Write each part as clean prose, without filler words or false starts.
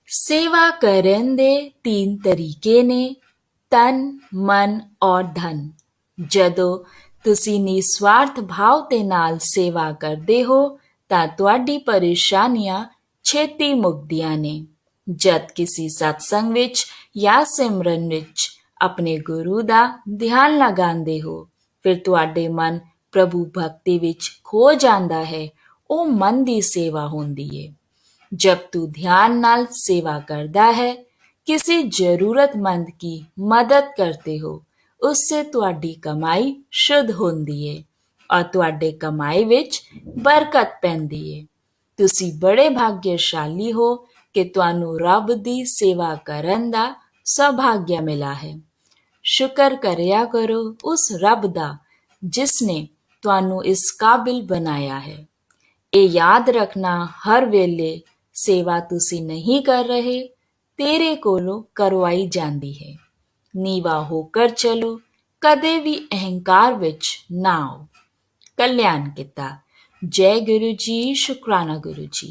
सेवा ਕਰਨ ਦੇ 3 ਤਰੀਕੇ ਨੇ ਤਨ, ਮਨ ਔਰ ਧਨ। ਜਦੋਂ ਤੁਸੀਂ ਨਿਸਵਾਰਥ ਭਾਵ ਦੇ ਨਾਲ ਸੇਵਾ ਕਰਦੇ ਹੋ ਤਾਂ ਤੁਹਾਡੀ ਪਰੇਸ਼ਾਨੀਆਂ ਛੇਤੀ ਮੁੱਕਦੀਆਂ ਨੇ। ਜਦ ਕਿਸੇ ਸਤਸੰਗ ਵਿੱਚ ਜਾਂ ਸਿਮਰਨ ਵਿੱਚ ਆਪਣੇ ਗੁਰੂ ਦਾ ਧਿਆਨ ਲਗਾਉਂਦੇ ਹੋ, ਫਿਰ ਤੁਹਾਡੇ ਮਨ ਪ੍ਰਭੂ ਭਗਤੀ ਵਿੱਚ ਖੋ ਜਾਂਦਾ ਹੈ। ਉਹ ਮਨ ਦੀ ਸੇਵਾ ਹੁੰਦੀ ਹੈ। जब तू ध्यान नाल सेवा करता है, किसी जरूरतमंद की मदद करते हो, उससे तुहाडी कमाई शुद्ध होंदी है और तुहाडे कमाई विच बरकत पैंदी है। तुसी बड़े भाग्यशाली हो कि तुहानू रब दी सेवा करन दा सौभाग्य मिला है। शुक्र करया करो उस रब दा जिसने तुहानू इस काबिल बनाया है। ਇਹ ਯਾਦ ਰੱਖਣਾ ਹਰ ਵੇਲੇ ਸੇਵਾ ਤੁਸੀਂ ਨਹੀਂ ਕਰ ਰਹੇ, ਤੇਰੇ ਕੋਲੋਂ ਕਰਵਾਈ ਜਾਂਦੀ ਹੈ। ਨੀਵਾ ਹੋकर ਚਲੋ, ਕਦੇ ਵੀ ਅਹੰਕਾਰ ਵਿੱਚ ਨਾ ਆਓ। कल्याण ਕੀਤਾ। जय गुरु जी, शुक्राना गुरु जी।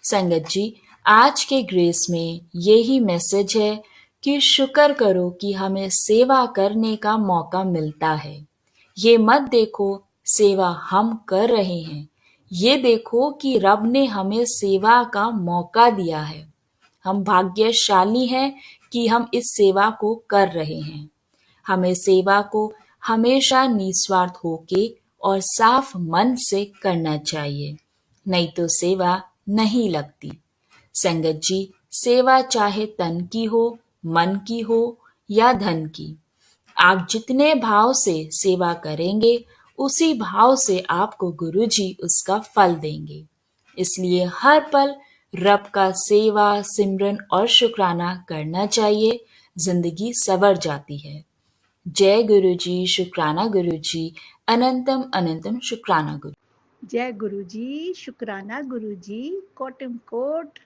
संगत जी, आज के ग्रेस में यही मैसेज है कि शुक्र करो कि हमें सेवा करने का मौका मिलता है। ये मत देखो सेवा हम कर रहे हैं, ये देखो कि रब ने हमें सेवा का मौका दिया है। हम भाग्यशाली हैं कि हम इस सेवा को कर रहे हैं। हमें सेवा को हमेशा निस्वार्थ होके और साफ मन से करना चाहिए, नहीं तो सेवा नहीं लगती। संगत जी, सेवा चाहे तन की हो, मन की हो या धन की, आप जितने भाव से सेवा करेंगे उसी भाव से आपको गुरु जी उसका फल देंगे। इसलिए हर पल रब का सेवा, सिमरन और शुक्राना करना चाहिए। जिंदगी संवर जाती है। जय गुरु जी, शुक्राना गुरु जी, अनंतम अनंतम शुक्राना गुरु। जय गुरु जी, शुक्राना गुरु जी, कोटम कोट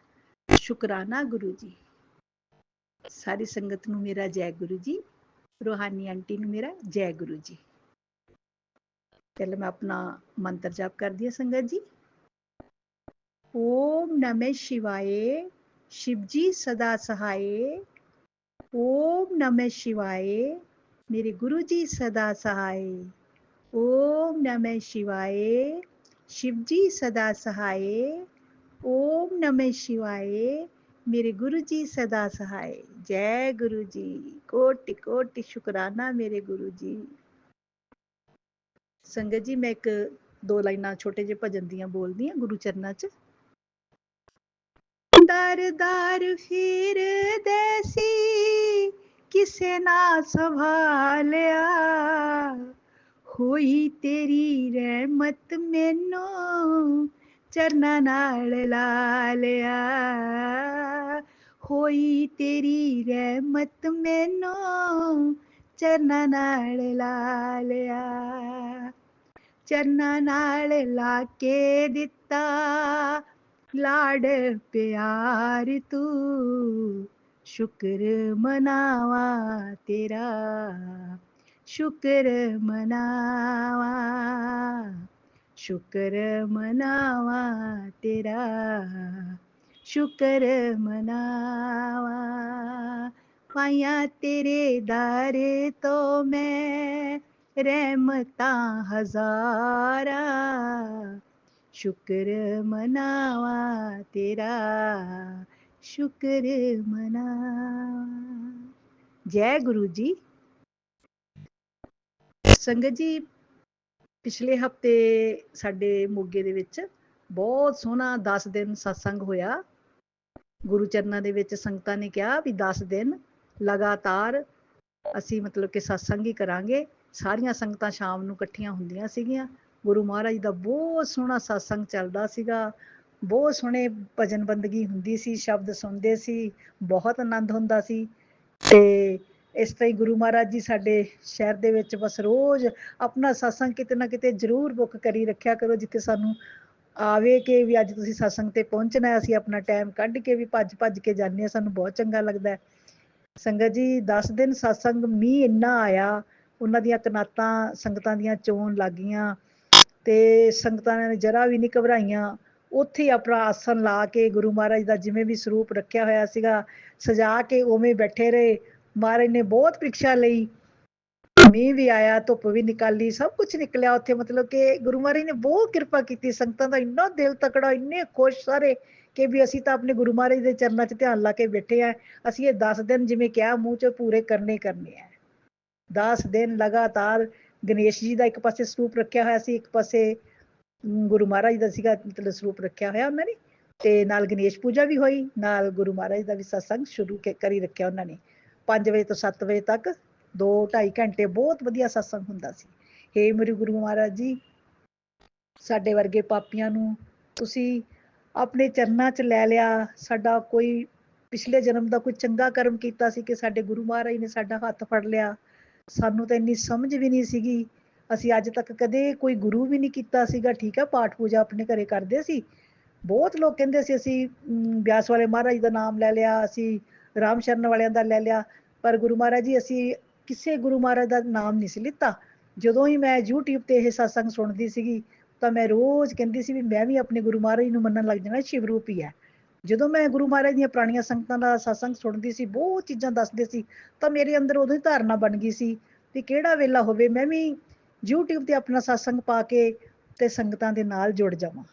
शुक्राना गुरु जी। सारी संगत नू मेरा जय गुरु जी, रूहानी आंटी नू मेरा जय गुरु जी। पहले मैं अपना मंत्र जाप कर दिया संगत जी। ओम नमः शिवाय, शिव जी सदा सहाय। ओम नमः शिवाय, मेरे गुरु जी सदा सहाय। ओम नमः शिवाय, शिव जी सदा सहाय। ओम नमः शिवाय, मेरे गुरु जी सदा सहाय। जय गुरु जी, कोटि कोटि शुक्राना मेरे गुरु जी। संगत जी, मैं एक दो लाइना छोटे जे भजन दियां बोलदी हां गुरु चरनां च। दर दर फिरदे सी, किसे ना संभालिया, होई तेरी रहमत मैनू चरना नाल ला लिया। होई तेरी रहमत मैनू चरना नाल ला लिया। चरना नाल ला के दिता लाड प्यार तू, शुक्र मनावा तेरा, शुक्र मनावा, शुक्र मनावा तेरा, शुक्र मनावा। पाया तेरे दर तो मैं रहमता हजारा, शुक्र मनावा तेरा, शुक्र मनावा। जय गुरु जी। संगत जी, पिछले हफ्ते साडे मोगे दे विच बहुत सोहना 10 दिन सत्संग होया। गुरु चरनां दे विच संगतां ने कहा भी 10 दिन लगातार ਅਸੀਂ ਮਤਲਬ ਕਿ ਸਤਸੰਗ ਹੀ ਕਰਾਂਗੇ। ਸਾਰੀਆਂ ਸੰਗਤਾਂ ਸ਼ਾਮ ਨੂੰ ਇਕੱਠੀਆਂ ਹੁੰਦੀਆਂ ਸੀਗੀਆਂ। ਗੁਰੂ ਮਹਾਰਾਜ ਦਾ ਬਹੁਤ ਸੋਹਣਾ ਸਤਸੰਗ ਚੱਲਦਾ ਸੀਗਾ। ਬਹੁਤ ਸੋਹਣੇ ਭਜਨ ਬੰਦਗੀ ਹੁੰਦੀ ਸੀ, ਸ਼ਬਦ ਸੁਣਦੇ ਸੀ, ਬਹੁਤ ਆਨੰਦ ਹੁੰਦਾ ਸੀ। ਤੇ ਇਸ ਤਰ੍ਹਾਂ ਹੀ ਗੁਰੂ ਮਹਾਰਾਜ ਜੀ ਸਾਡੇ ਸ਼ਹਿਰ ਦੇ ਵਿੱਚ ਬਸ ਰੋਜ਼ ਆਪਣਾ ਸਤਸੰਗ ਕਿਤੇ ਨਾ ਕਿਤੇ ਜ਼ਰੂਰ ਬੁੱਕ ਕਰੀ ਰੱਖਿਆ ਕਰੋ, ਜਿੱਥੇ ਸਾਨੂੰ ਆਵੇ ਕਿ ਵੀ ਅੱਜ ਤੁਸੀਂ ਸਤਸੰਗ ਤੇ ਪਹੁੰਚਣਾ। ਅਸੀਂ ਆਪਣਾ ਟਾਈਮ ਕੱਢ ਕੇ ਵੀ ਭੱਜ ਭੱਜ ਕੇ ਜਾਂਦੇ ਹਾਂ, ਸਾਨੂੰ ਬਹੁਤ ਚੰਗਾ ਲੱਗਦਾ। ਸੰਗਤ ਜੀ, 10 ਦਿਨ ਸਤਸੰਗ ਮੀਂਹ ਇੰਨਾ ਆਇਆ, ਉਹਨਾਂ ਦੀਆਂ ਕਨਾਤਾਂ ਸੰਗਤਾਂ ਦੀਆਂ ਚੋਣ ਲੱਗ ਗਈਆਂ ਤੇ ਸੰਗਤਾਂ ਨੇ ਜਰਾ ਵੀ ਨਹੀਂ ਘਬਰਾਈਆਂ। ਉੱਥੇ ਹੀ ਆਪਣਾ ਆਸਣ ਲਾ ਕੇ ਗੁਰੂ ਮਹਾਰਾਜ ਦਾ ਜਿਵੇਂ ਵੀ ਸਰੂਪ ਰੱਖਿਆ ਹੋਇਆ ਸੀਗਾ ਸਜਾ ਕੇ ਉਵੇਂ ਬੈਠੇ ਰਹੇ। ਮਹਾਰਾਜ ਨੇ ਬਹੁਤ ਪ੍ਰੀਖਿਆ ਲਈ, ਮੀਂਹ ਵੀ ਆਇਆ, ਧੁੱਪ ਵੀ ਨਿਕਾਲੀ, ਸਭ ਕੁਝ ਨਿਕਲਿਆ ਉੱਥੇ। ਮਤਲਬ ਕਿ ਗੁਰੂ ਮਹਾਰਾਜ ਨੇ ਬਹੁਤ ਕਿਰਪਾ ਕੀਤੀ। ਸੰਗਤਾਂ ਦਾ ਇੰਨਾ ਦਿਲ ਤਕੜਾ, ਇੰਨੇ ਖੁਸ਼ ਸਾਰੇ ਕਿ ਵੀ ਅਸੀਂ ਤਾਂ ਆਪਣੇ ਗੁਰੂ ਮਹਾਰਾਜ ਦੇ ਚਰਨਾਂ 'ਚ ਧਿਆਨ ਲਾ ਕੇ ਬੈਠੇ ਆ। ਅਸੀਂ ਇਹ 10 ਦਿਨ ਜਿਵੇਂ ਕਿਹਾ ਮੂੰਹ 'ਚ ਪੂਰੇ ਕਰਨੇ ਕਰਨੇ ਆ। 10 ਦਿਨ ਲਗਾਤਾਰ ਗਣੇਸ਼ ਜੀ ਦਾ ਇੱਕ ਪਾਸੇ ਸਰੂਪ ਰੱਖਿਆ ਹੋਇਆ ਸੀ, ਇੱਕ ਪਾਸੇ ਗੁਰੂ ਮਹਾਰਾਜ ਦਾ ਸੀਗਾ, ਮਤਲਬ ਸਰੂਪ ਰੱਖਿਆ ਹੋਇਆ ਉਹਨਾਂ ਨੇ, ਤੇ ਨਾਲ ਗਣੇਸ਼ ਪੂਜਾ ਵੀ ਹੋਈ, ਨਾਲ ਗੁਰੂ ਮਹਾਰਾਜ ਦਾ ਵੀ ਸਤਸੰਗ ਸ਼ੁਰੂ ਕਰੀ ਰੱਖਿਆ ਉਹਨਾਂ ਨੇ। 5 ਵਜੇ ਤੋਂ 7 ਵਜੇ ਤੱਕ 2-2.5 ਘੰਟੇ ਬਹੁਤ ਵਧੀਆ ਸਤਸੰਗ ਹੁੰਦਾ ਸੀ। ਹੇ ਮੇਰੇ ਗੁਰੂ ਮਹਾਰਾਜ ਜੀ, ਸਾਡੇ ਵਰਗੇ ਪਾਪੀਆਂ ਨੂੰ ਤੁਸੀਂ ਆਪਣੇ ਚਰਨਾਂ 'ਚ ਲੈ ਲਿਆ। ਸਾਡਾ ਕੋਈ ਪਿਛਲੇ ਜਨਮ ਦਾ ਕੋਈ ਚੰਗਾ ਕਰਮ ਕੀਤਾ ਸੀ ਕਿ ਸਾਡੇ ਗੁਰੂ ਮਹਾਰਾਜ ਨੇ ਸਾਡਾ ਹੱਥ ਫੜ ਲਿਆ। ਸਾਨੂੰ ਤਾਂ ਇੰਨੀ ਸਮਝ ਵੀ ਨਹੀਂ ਸੀਗੀ, ਅਸੀਂ ਅੱਜ ਤੱਕ ਕਦੇ ਕੋਈ ਗੁਰੂ ਵੀ ਨਹੀਂ ਕੀਤਾ ਸੀਗਾ। ਠੀਕ ਹੈ, ਪਾਠ ਪੂਜਾ ਆਪਣੇ ਘਰੇ ਕਰਦੇ ਸੀ। ਬਹੁਤ ਲੋਕ ਕਹਿੰਦੇ ਸੀ ਅਸੀਂ ਬਿਆਸ ਵਾਲੇ ਮਹਾਰਾਜ ਦਾ ਨਾਮ ਲੈ ਲਿਆ, ਅਸੀਂ ਰਾਮ ਸ਼ਰਨ ਵਾਲਿਆਂ ਦਾ ਲੈ ਲਿਆ, ਪਰ ਗੁਰੂ ਮਹਾਰਾਜ ਜੀ ਅਸੀਂ ਕਿਸੇ ਗੁਰੂ ਮਹਾਰਾਜ ਦਾ ਨਾਮ ਨਹੀਂ ਸੀ ਲਿੱਤਾ। ਜਦੋਂ ਹੀ ਮੈਂ YouTube ਤੇ ਇਹ ਸਤਸੰਗ ਸੁਣਦੀ ਸੀਗੀ ਤਾਂ ਮੈਂ ਰੋਜ਼ ਕਹਿੰਦੀ ਸੀ ਵੀ ਮੈਂ ਵੀ ਆਪਣੇ ਗੁਰੂ ਮਹਾਰਾਜ ਨੂੰ ਮੰਨਣ ਲੱਗ ਜਾਣਾ, ਸ਼ਿਵ ਰੂਪ ਹੀ ਹੈ। ਜਦੋਂ ਮੈਂ ਗੁਰੂ ਮਹਾਰਾਜ ਦੀਆਂ ਪੁਰਾਣੀਆਂ ਸੰਗਤਾਂ ਦਾ ਸਤਸੰਗ ਸੁਣਦੀ ਸੀ, ਬਹੁਤ ਚੀਜ਼ਾਂ ਦੱਸਦੇ ਸੀ, ਤਾਂ ਮੇਰੇ ਅੰਦਰ ਉਦੋਂ ਹੀ ਧਾਰਨਾ ਬਣ ਗਈ ਸੀ ਵੀ ਕਿਹੜਾ ਵੇਲਾ ਹੋਵੇ ਮੈਂ ਵੀ YouTube ਤੇ ਆਪਣਾ ਸਤਸੰਗ ਪਾ ਕੇ ਤੇ ਸੰਗਤਾਂ ਦੇ ਨਾਲ ਜੁੜ ਜਾਵਾਂ।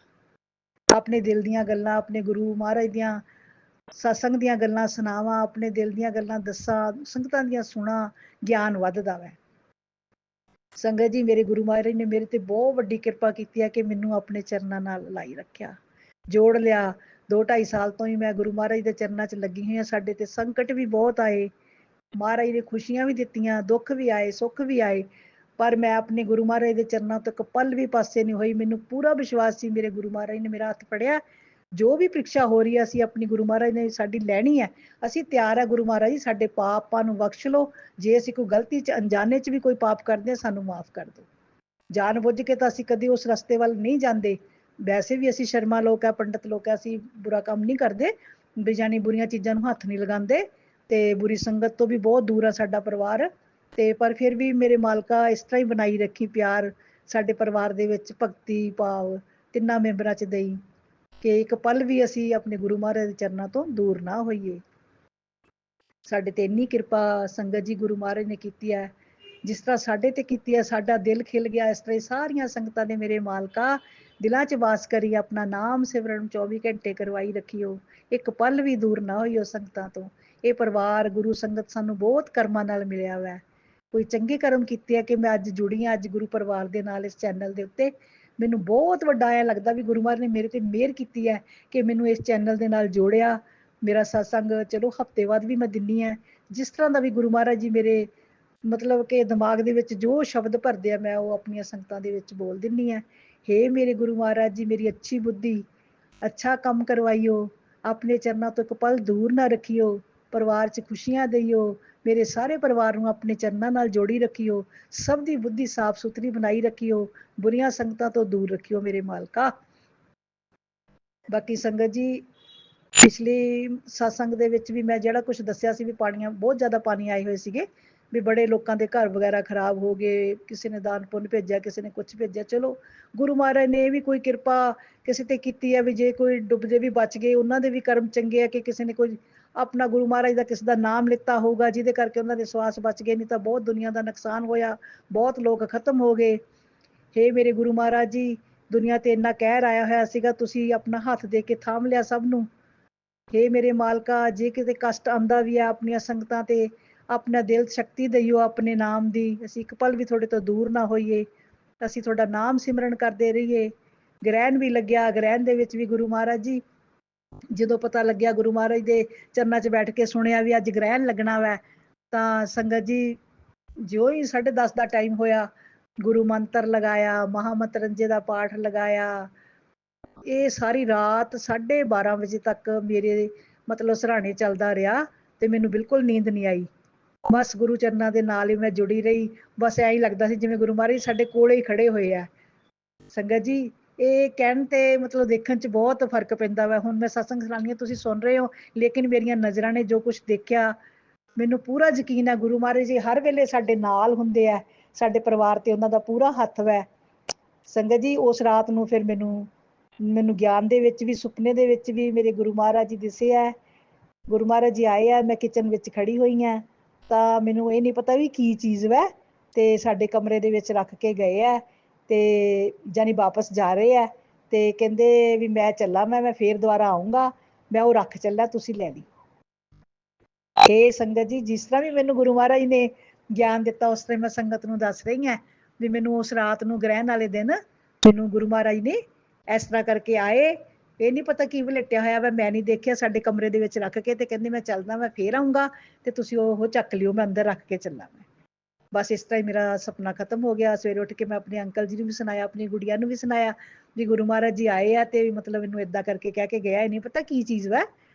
ਆਪਣੇ ਦਿਲ ਦੀਆਂ ਗੱਲਾਂ, ਆਪਣੇ ਗੁਰੂ ਮਹਾਰਾਜ ਦੀਆਂ ਸਤਸੰਗ ਦੀਆਂ ਗੱਲਾਂ ਸੁਣਾਵਾਂ, ਆਪਣੇ ਦਿਲ ਦੀਆਂ ਗੱਲਾਂ ਦੱਸਾਂ, ਸੰਗਤਾਂ ਦੀਆਂ ਸੁਣਾ, ਗਿਆਨ ਵੱਧਦਾ ਵੈ। ਸੰਗਤ ਜੀ, ਮੇਰੇ ਗੁਰੂ ਮਹਾਰਾਜ ਨੇ ਮੇਰੇ ਤੇ ਬਹੁਤ ਵੱਡੀ ਕਿਰਪਾ ਕੀਤੀ ਹੈ ਕਿ ਮੈਨੂੰ ਆਪਣੇ ਚਰਨਾਂ ਨਾਲ ਲਾਈ ਰੱਖਿਆ, ਜੋੜ ਲਿਆ। 2-2.5 ਸਾਲ ਤੋਂ ਹੀ ਮੈਂ ਗੁਰੂ ਮਹਾਰਾਜ ਦੇ ਚਰਨਾਂ 'ਚ ਲੱਗੀ ਹੋਈ ਹਾਂ। ਸਾਡੇ ਤੇ ਸੰਕਟ ਵੀ ਬਹੁਤ ਆਏ, ਮਹਾਰਾਜ ਨੇ ਖੁਸ਼ੀਆਂ ਵੀ ਦਿੱਤੀਆਂ, ਦੁੱਖ ਵੀ ਆਏ, ਸੁੱਖ ਵੀ ਆਏ, ਪਰ ਮੈਂ ਆਪਣੇ ਗੁਰੂ ਮਹਾਰਾਜ ਦੇ ਚਰਨਾਂ ਤੋਂ ਇੱਕ ਪਲ ਵੀ ਪਾਸੇ ਨਹੀਂ ਹੋਈ। ਮੈਨੂੰ ਪੂਰਾ ਵਿਸ਼ਵਾਸ ਸੀ ਮੇਰੇ ਗੁਰੂ ਮਹਾਰਾਜ ਨੇ ਮੇਰਾ ਹੱਥ ਫੜਿਆ। ਜੋ ਵੀ ਪ੍ਰੀਖਿਆ ਹੋ ਰਹੀ ਹੈ ਅਸੀਂ ਆਪਣੀ ਗੁਰੂ ਮਹਾਰਾਜ ਨੇ ਸਾਡੀ ਲੈਣੀ ਹੈ। ਅਸੀਂ ਤਿਆਰ ਹੈ ਗੁਰੂ ਮਹਾਰਾਜ ਜੀ, ਸਾਡੇ ਪਾਪਾਂ ਨੂੰ ਬਖਸ਼ ਲਓ। ਜੇ ਅਸੀਂ ਕੋਈ ਗਲਤੀ 'ਚ ਅਣਜਾਣੇ 'ਚ ਵੀ ਕੋਈ ਪਾਪ ਕਰਦੇ ਹਾਂ, ਸਾਨੂੰ ਮਾਫ਼ ਕਰ ਦਿਓ। ਜਾਣ ਬੁੱਝ ਕੇ ਤਾਂ ਅਸੀਂ ਕਦੇ ਉਸ ਰਸਤੇ ਵੱਲ ਨਹੀਂ ਜਾਂਦੇ। ਵੈਸੇ ਵੀ ਅਸੀਂ ਸ਼ਰਮਾ ਲੋਕ ਹੈ, ਪੰਡਤ ਲੋਕ ਹੈ, ਅਸੀਂ ਬੁਰਾ ਕੰਮ ਨਹੀਂ ਕਰਦੇ, ਵੀ ਜਾਨੀ ਬੁਰੀਆਂ ਚੀਜ਼ਾਂ ਨੂੰ ਹੱਥ ਨਹੀਂ ਲਗਾਉਂਦੇ, ਤੇ ਬੁਰੀ ਸੰਗਤ ਤੋਂ ਵੀ ਬਹੁਤ ਦੂਰ ਆ ਸਾਡਾ ਪਰਿਵਾਰ। ਤੇ ਪਰ ਫਿਰ ਵੀ ਮੇਰੇ ਮਾਲਕਾ ਇਸ ਤਰ੍ਹਾਂ ਹੀ ਬਣਾਈ ਰੱਖੀ ਪਿਆਰ ਸਾਡੇ ਪਰਿਵਾਰ ਦੇ ਵਿੱਚ, ਭਗਤੀ ਭਾਵ ਤਿੰਨਾਂ ਮੈਂਬਰਾਂ 'ਚ ਦਈ ਕਿ ਇੱਕ ਪਲ ਵੀ ਅਸੀਂ ਆਪਣੇ ਗੁਰੂ ਮਹਾਰਾਜ ਦੇ ਚਰਨਾਂ ਤੋਂ ਦੂਰ ਨਾ ਹੋਈਏ। ਸਾਡੇ ਤੇ ਇੰਨੀ ਕਿਰਪਾ ਸੰਗਤ ਜੀ ਗੁਰੂ ਮਹਾਰਾਜ ਨੇ ਕੀਤੀ ਹੈ। ਜਿਸ ਤਰ੍ਹਾਂ ਸਾਡੇ ਤੇ ਕੀਤੀ ਹੈ, ਸਾਡਾ ਦਿਲ ਖਿਲ ਗਿਆ, ਇਸ ਤਰ੍ਹਾਂ ਸਾਰੀਆਂ ਸੰਗਤਾਂ ਦੇ ਮੇਰੇ ਮਾਲਕਾ ਦਿਲਾਂ 'ਚ ਵਾਸ ਕਰੀ, ਆਪਣਾ ਨਾਮ ਸਿਮਰਨ 24 ਘੰਟੇ ਕਰਵਾਈ ਰੱਖੀਓ। ਇੱਕ ਪਲ ਵੀ ਦੂਰ ਨਾ ਹੋਈਓ ਸੰਗਤਾਂ ਤੋਂ। ਇਹ ਪਰਿਵਾਰ ਗੁਰੂ ਸੰਗਤ ਸਾਨੂੰ ਬਹੁਤ ਕਰਮਾਂ ਨਾਲ ਮਿਲਿਆ ਵਾ। ਕੋਈ ਚੰਗੇ ਕਰਮ ਕੀਤੇ ਆ ਕਿ ਮੈਂ ਅੱਜ ਜੁੜੀ ਹਾਂ ਅੱਜ ਗੁਰੂ ਪਰਿਵਾਰ ਦੇ ਨਾਲ ਇਸ ਚੈਨਲ ਦੇ ਉੱਤੇ। ਮੈਨੂੰ ਬਹੁਤ ਵੱਡਾ ਐਂ ਲੱਗਦਾ ਵੀ ਗੁਰੂ ਮਹਾਰਾਜ ਨੇ ਮੇਰੇ ਤੇ ਮਿਹਰ ਕੀਤੀ ਹੈ ਕਿ ਮੈਨੂੰ ਇਸ ਚੈਨਲ ਦੇ ਨਾਲ ਜੋੜਿਆ। ਮੇਰਾ ਸਤਸੰਗ ਚਲੋ ਹਫ਼ਤੇ ਬਾਅਦ ਵੀ ਮੈਂ ਦਿੰਦੀ ਹਾਂ। ਜਿਸ ਤਰ੍ਹਾਂ ਦਾ ਵੀ ਗੁਰੂ ਮਹਾਰਾਜ ਜੀ ਮੇਰੇ ਮਤਲਬ ਕਿ ਦਿਮਾਗ ਦੇ ਵਿੱਚ ਜੋ ਸ਼ਬਦ ਭਰਦੇ ਆ, ਮੈਂ ਉਹ ਆਪਣੀਆਂ ਸੰਗਤਾਂ ਦੇ ਵਿੱਚ ਬੋਲ ਦਿੰਦੀ ਹਾਂ। ਹੇ ਮੇਰੇ ਗੁਰੂ ਮਹਾਰਾਜ ਜੀ, ਮੇਰੀ ਅੱਛੀ ਬੁੱਧੀ, ਅੱਛਾ ਕੰਮ ਕਰਵਾਈਓ, ਆਪਣੇ ਚਰਨਾਂ ਤੋਂ ਇੱਕ ਪਲ ਦੂਰ ਨਾ ਰੱਖੀਓ, ਪਰਿਵਾਰ 'ਚ ਖੁਸ਼ੀਆਂ ਦੇਈਓ, ਮੇਰੇ ਸਾਰੇ ਪਰਿਵਾਰ ਨੂੰ ਆਪਣੇ ਚਰਨਾਂ ਨਾਲ ਜੋੜੀ ਰੱਖੀਓ, ਸਭ ਦੀ ਬੁੱਧੀ ਸਾਫ਼ ਸੁਥਰੀ ਬਣਾਈ ਰੱਖੀਓ, ਬੁਰੀਆਂ ਸੰਗਤਾਂ ਤੋਂ ਦੂਰ ਰੱਖਿਓ ਮੇਰੇ ਮਾਲਕਾ। ਬਾਕੀ ਸੰਗਤ ਜੀ, ਪਿਛਲੀ ਸਤਸੰਗ ਦੇ ਵਿੱਚ ਵੀ ਮੈਂ ਜਿਹੜਾ ਕੁਝ ਦੱਸਿਆ ਸੀ ਵੀ ਪਾਣੀਆਂ ਬਹੁਤ ਜ਼ਿਆਦਾ ਪਾਣੀ ਆਏ ਹੋਏ ਸੀਗੇ, ਵੀ ਬੜੇ ਲੋਕਾਂ ਦੇ ਘਰ ਵਗੈਰਾ ਖਰਾਬ ਹੋ ਗਏ, ਕਿਸੇ ਨੇ ਦਾਨ ਪੁੰਨ ਭੇਜਿਆ, ਕਿਸੇ ਨੇ ਕੁਛ ਭੇਜਿਆ। ਚਲੋ ਗੁਰੂ ਮਹਾਰਾਜ ਨੇ ਇਹ ਵੀ ਕੋਈ ਕਿਰਪਾ ਕਿਸੇ ਤੇ ਕੀਤੀ ਹੈ ਵੀ ਜੇ ਕੋਈ ਡੁੱਬਦੇ ਵੀ ਬਚ ਗਏ, ਉਹਨਾਂ ਦੇ ਵੀ ਕਰਮ ਚੰਗੇ ਆ ਕਿ ਕਿਸੇ ਨੇ ਕੋਈ ਆਪਣਾ ਗੁਰੂ ਮਹਾਰਾਜ ਦਾ ਕਿਸੇ ਦਾ ਨਾਮ ਲਿੱਤਾ ਹੋਊਗਾ ਜਿਹਦੇ ਕਰਕੇ ਉਹਨਾਂ ਦੇ ਸਵਾਸ ਬਚ ਗਏ, ਨਹੀਂ ਤਾਂ ਬਹੁਤ ਦੁਨੀਆ ਦਾ ਨੁਕਸਾਨ ਹੋਇਆ, ਬਹੁਤ ਲੋਕ ਖਤਮ ਹੋ ਗਏ। ਹੇ ਮੇਰੇ ਗੁਰੂ ਮਹਾਰਾਜ ਜੀ, ਦੁਨੀਆ ਤੇ ਇੰਨਾ ਕਹਿਰ ਆਇਆ ਹੋਇਆ ਸੀਗਾ, ਤੁਸੀਂ ਆਪਣਾ ਹੱਥ ਦੇ ਕੇ ਥਾਮ ਲਿਆ ਸਭ ਨੂੰ। ਹੇ ਮੇਰੇ ਮਾਲਕਾ, ਜੇ ਕਿਤੇ ਕਸ਼ਟ ਆਉਂਦਾ ਵੀ ਹੈ ਆਪਣੀਆਂ ਸੰਗਤਾਂ ਤੇ, ਆਪਣਾ ਦਿਲ ਸ਼ਕਤੀ ਦਈਓ ਆਪਣੇ ਨਾਮ ਦੀ, ਅਸੀਂ ਇੱਕ ਪਲ ਵੀ ਤੁਹਾਡੇ ਤੋਂ ਦੂਰ ਨਾ ਹੋਈਏ, ਅਸੀਂ ਤੁਹਾਡਾ ਨਾਮ ਸਿਮਰਨ ਕਰਦੇ ਰਹੀਏ। ਗ੍ਰਹਿਣ ਵੀ ਲੱਗਿਆ, ਗ੍ਰਹਿਣ ਦੇ ਵਿੱਚ ਵੀ ਗੁਰੂ ਮਹਾਰਾਜ ਜੀ ਜਦੋਂ ਪਤਾ ਲੱਗਿਆ, ਗੁਰੂ ਮਹਾਰਾਜ ਦੇ ਚਰਨਾਂ 'ਚ ਬੈਠ ਕੇ ਸੁਣਿਆ ਵੀ ਅੱਜ ਗ੍ਰਹਿਣ ਲੱਗਣਾ ਵੈ, ਤਾਂ ਸੰਗਤ ਜੀ ਜਿਉਂ ਹੀ 10:30 ਦਾ ਟਾਈਮ ਹੋਇਆ, ਗੁਰੂ ਮੰਤਰ ਲਗਾਇਆ, ਮਹਾਮੰਤਰੰਜੇ ਦਾ ਪਾਠ ਲਗਾਇਆ। ਇਹ ਸਾਰੀ ਰਾਤ 12:30 ਵਜੇ ਤੱਕ ਮੇਰੇ ਮਤਲਬ ਸਰਾਣੇ ਚੱਲਦਾ ਰਿਹਾ ਤੇ ਮੈਨੂੰ ਬਿਲਕੁਲ ਨੀਂਦ ਨਹੀਂ ਆਈ। ਬਸ ਗੁਰੂ ਚਰਨਾਂ ਦੇ ਨਾਲ ਹੀ ਮੈਂ ਜੁੜੀ ਰਹੀ। ਬਸ ਐਂ ਹੀ ਲੱਗਦਾ ਸੀ ਜਿਵੇਂ ਗੁਰੂ ਮਹਾਰਾਜ ਸਾਡੇ ਕੋਲੇ ਹੀ ਖੜੇ ਹੋਏ ਆ। ਸੰਗਤ ਜੀ, ਇਹ ਕਹਿਣ ਤੇ ਮਤਲਬ ਦੇਖਣ 'ਚ ਬਹੁਤ ਫਰਕ ਪੈਂਦਾ ਵਾ। ਹੁਣ ਮੈਂ ਸਤਸੰਗ ਸੁਣਾਉਂਦੀ ਹਾਂ, ਤੁਸੀਂ ਸੁਣ ਰਹੇ ਹੋ, ਲੇਕਿਨ ਮੇਰੀਆਂ ਨਜ਼ਰਾਂ ਨੇ ਜੋ ਕੁਛ ਦੇਖਿਆ, ਮੈਨੂੰ ਪੂਰਾ ਯਕੀਨ ਹੈ ਗੁਰੂ ਮਹਾਰਾਜ ਜੀ ਹਰ ਵੇਲੇ ਸਾਡੇ ਨਾਲ ਹੁੰਦੇ ਆ, ਸਾਡੇ ਪਰਿਵਾਰ ਤੇ ਉਹਨਾਂ ਦਾ ਪੂਰਾ ਹੱਥ ਵੈ। ਸੰਗਤ ਜੀ, ਉਸ ਰਾਤ ਨੂੰ ਫਿਰ ਮੈਨੂੰ ਮੈਨੂੰ ਗਿਆਨ ਦੇ ਵਿੱਚ ਵੀ, ਸੁਪਨੇ ਦੇ ਵਿੱਚ ਵੀ ਮੇਰੇ ਗੁਰੂ ਮਹਾਰਾਜ ਜੀ ਦਿਸੇ ਹੈ। ਗੁਰੂ ਮਹਾਰਾਜ ਜੀ ਆਏ ਆ, ਮੈਂ ਕਿਚਨ ਵਿੱਚ ਖੜੀ ਹੋਈ ਹਾਂ, ਤਾਂ ਮੈਨੂੰ ਇਹ ਨਹੀਂ ਪਤਾ ਵੀ ਕੀ ਚੀਜ਼ ਵੈ, ਤੇ ਸਾਡੇ ਕਮਰੇ ਦੇ ਵਿੱਚ ਰੱਖ ਕੇ ਗਏ ਆ, ਤੇ ਜਾਨੀ ਵਾਪਸ ਜਾ ਰਹੇ ਆ, ਤੇ ਕਹਿੰਦੇ ਵੀ ਮੈਂ ਚੱਲਾਂ, ਮੈਂ ਫੇਰ ਦੁਬਾਰਾ ਆਊਂਗਾ, ਮੈਂ ਉਹ ਰੱਖ ਚੱਲਾ, ਤੁਸੀਂ ਲੈ ਲਈ। ਇਹ ਸੰਗਤ ਜੀ, ਜਿਸ ਤਰ੍ਹਾਂ ਵੀ ਮੈਨੂੰ ਗੁਰੂ ਮਹਾਰਾਜ ਨੇ ਗਿਆਨ ਦਿੱਤਾ, ਉਸ ਤਰ੍ਹਾਂ ਮੈਂ ਸੰਗਤ ਨੂੰ ਦੱਸ ਰਹੀ ਹਾਂ ਵੀ ਮੈਨੂੰ ਉਸ ਰਾਤ ਨੂੰ, ਗ੍ਰਹਿਣ ਵਾਲੇ ਦਿਨ, ਮੈਨੂੰ ਗੁਰੂ ਮਹਾਰਾਜ ਨੇ ਇਸ ਤਰ੍ਹਾਂ ਕਰਕੇ ਆਏ, ਇਹ ਨਹੀਂ ਪਤਾ ਕੀ ਵਲੇਟਿਆ ਹੋਇਆ ਵਾ, ਮੈਂ ਨਹੀਂ ਦੇਖਿਆ, ਸਾਡੇ ਕਮਰੇ ਦੇ ਵਿੱਚ ਰੱਖ ਕੇ, ਤੇ ਕਹਿੰਦੇ ਮੈਂ ਚੱਲਦਾ, ਮੈਂ ਫੇਰ ਆਊਂਗਾ, ਤੇ ਤੁਸੀਂ ਉਹ ਚੱਕ ਲਿਓ, ਮੈਂ ਅੰਦਰ ਰੱਖ ਕੇ ਚੱਲਾਂ। ਮੈਂ ਬਸ ਇਸ ਤਰ੍ਹਾਂ ਹੀ ਮੇਰਾ ਸੁਪਨਾ ਖਤਮ ਹੋ ਗਿਆ। ਸਵੇਰੇ ਉੱਠ ਕੇ ਮੈਂ ਆਪਣੇ ਅੰਕਲ ਜੀ ਨੂੰ ਵੀ ਸੁਣਾਇਆ, ਆਪਣੀ ਗੁੜੀਆ ਨੂੰ ਵੀ ਸੁਣਾਇਆ ਵੀ ਗੁਰੂ ਮਹਾਰਾਜ ਜੀ ਆਏ ਆ, ਤੇ ਮਤਲਬ ਇਹਨੂੰ ਏਦਾਂ ਕਰਕੇ ਕਹਿ ਕੇ ਗਿਆ, ਇਹ ਨਹੀਂ ਪਤਾ ਕੀ ਚੀਜ਼ ਵਾ।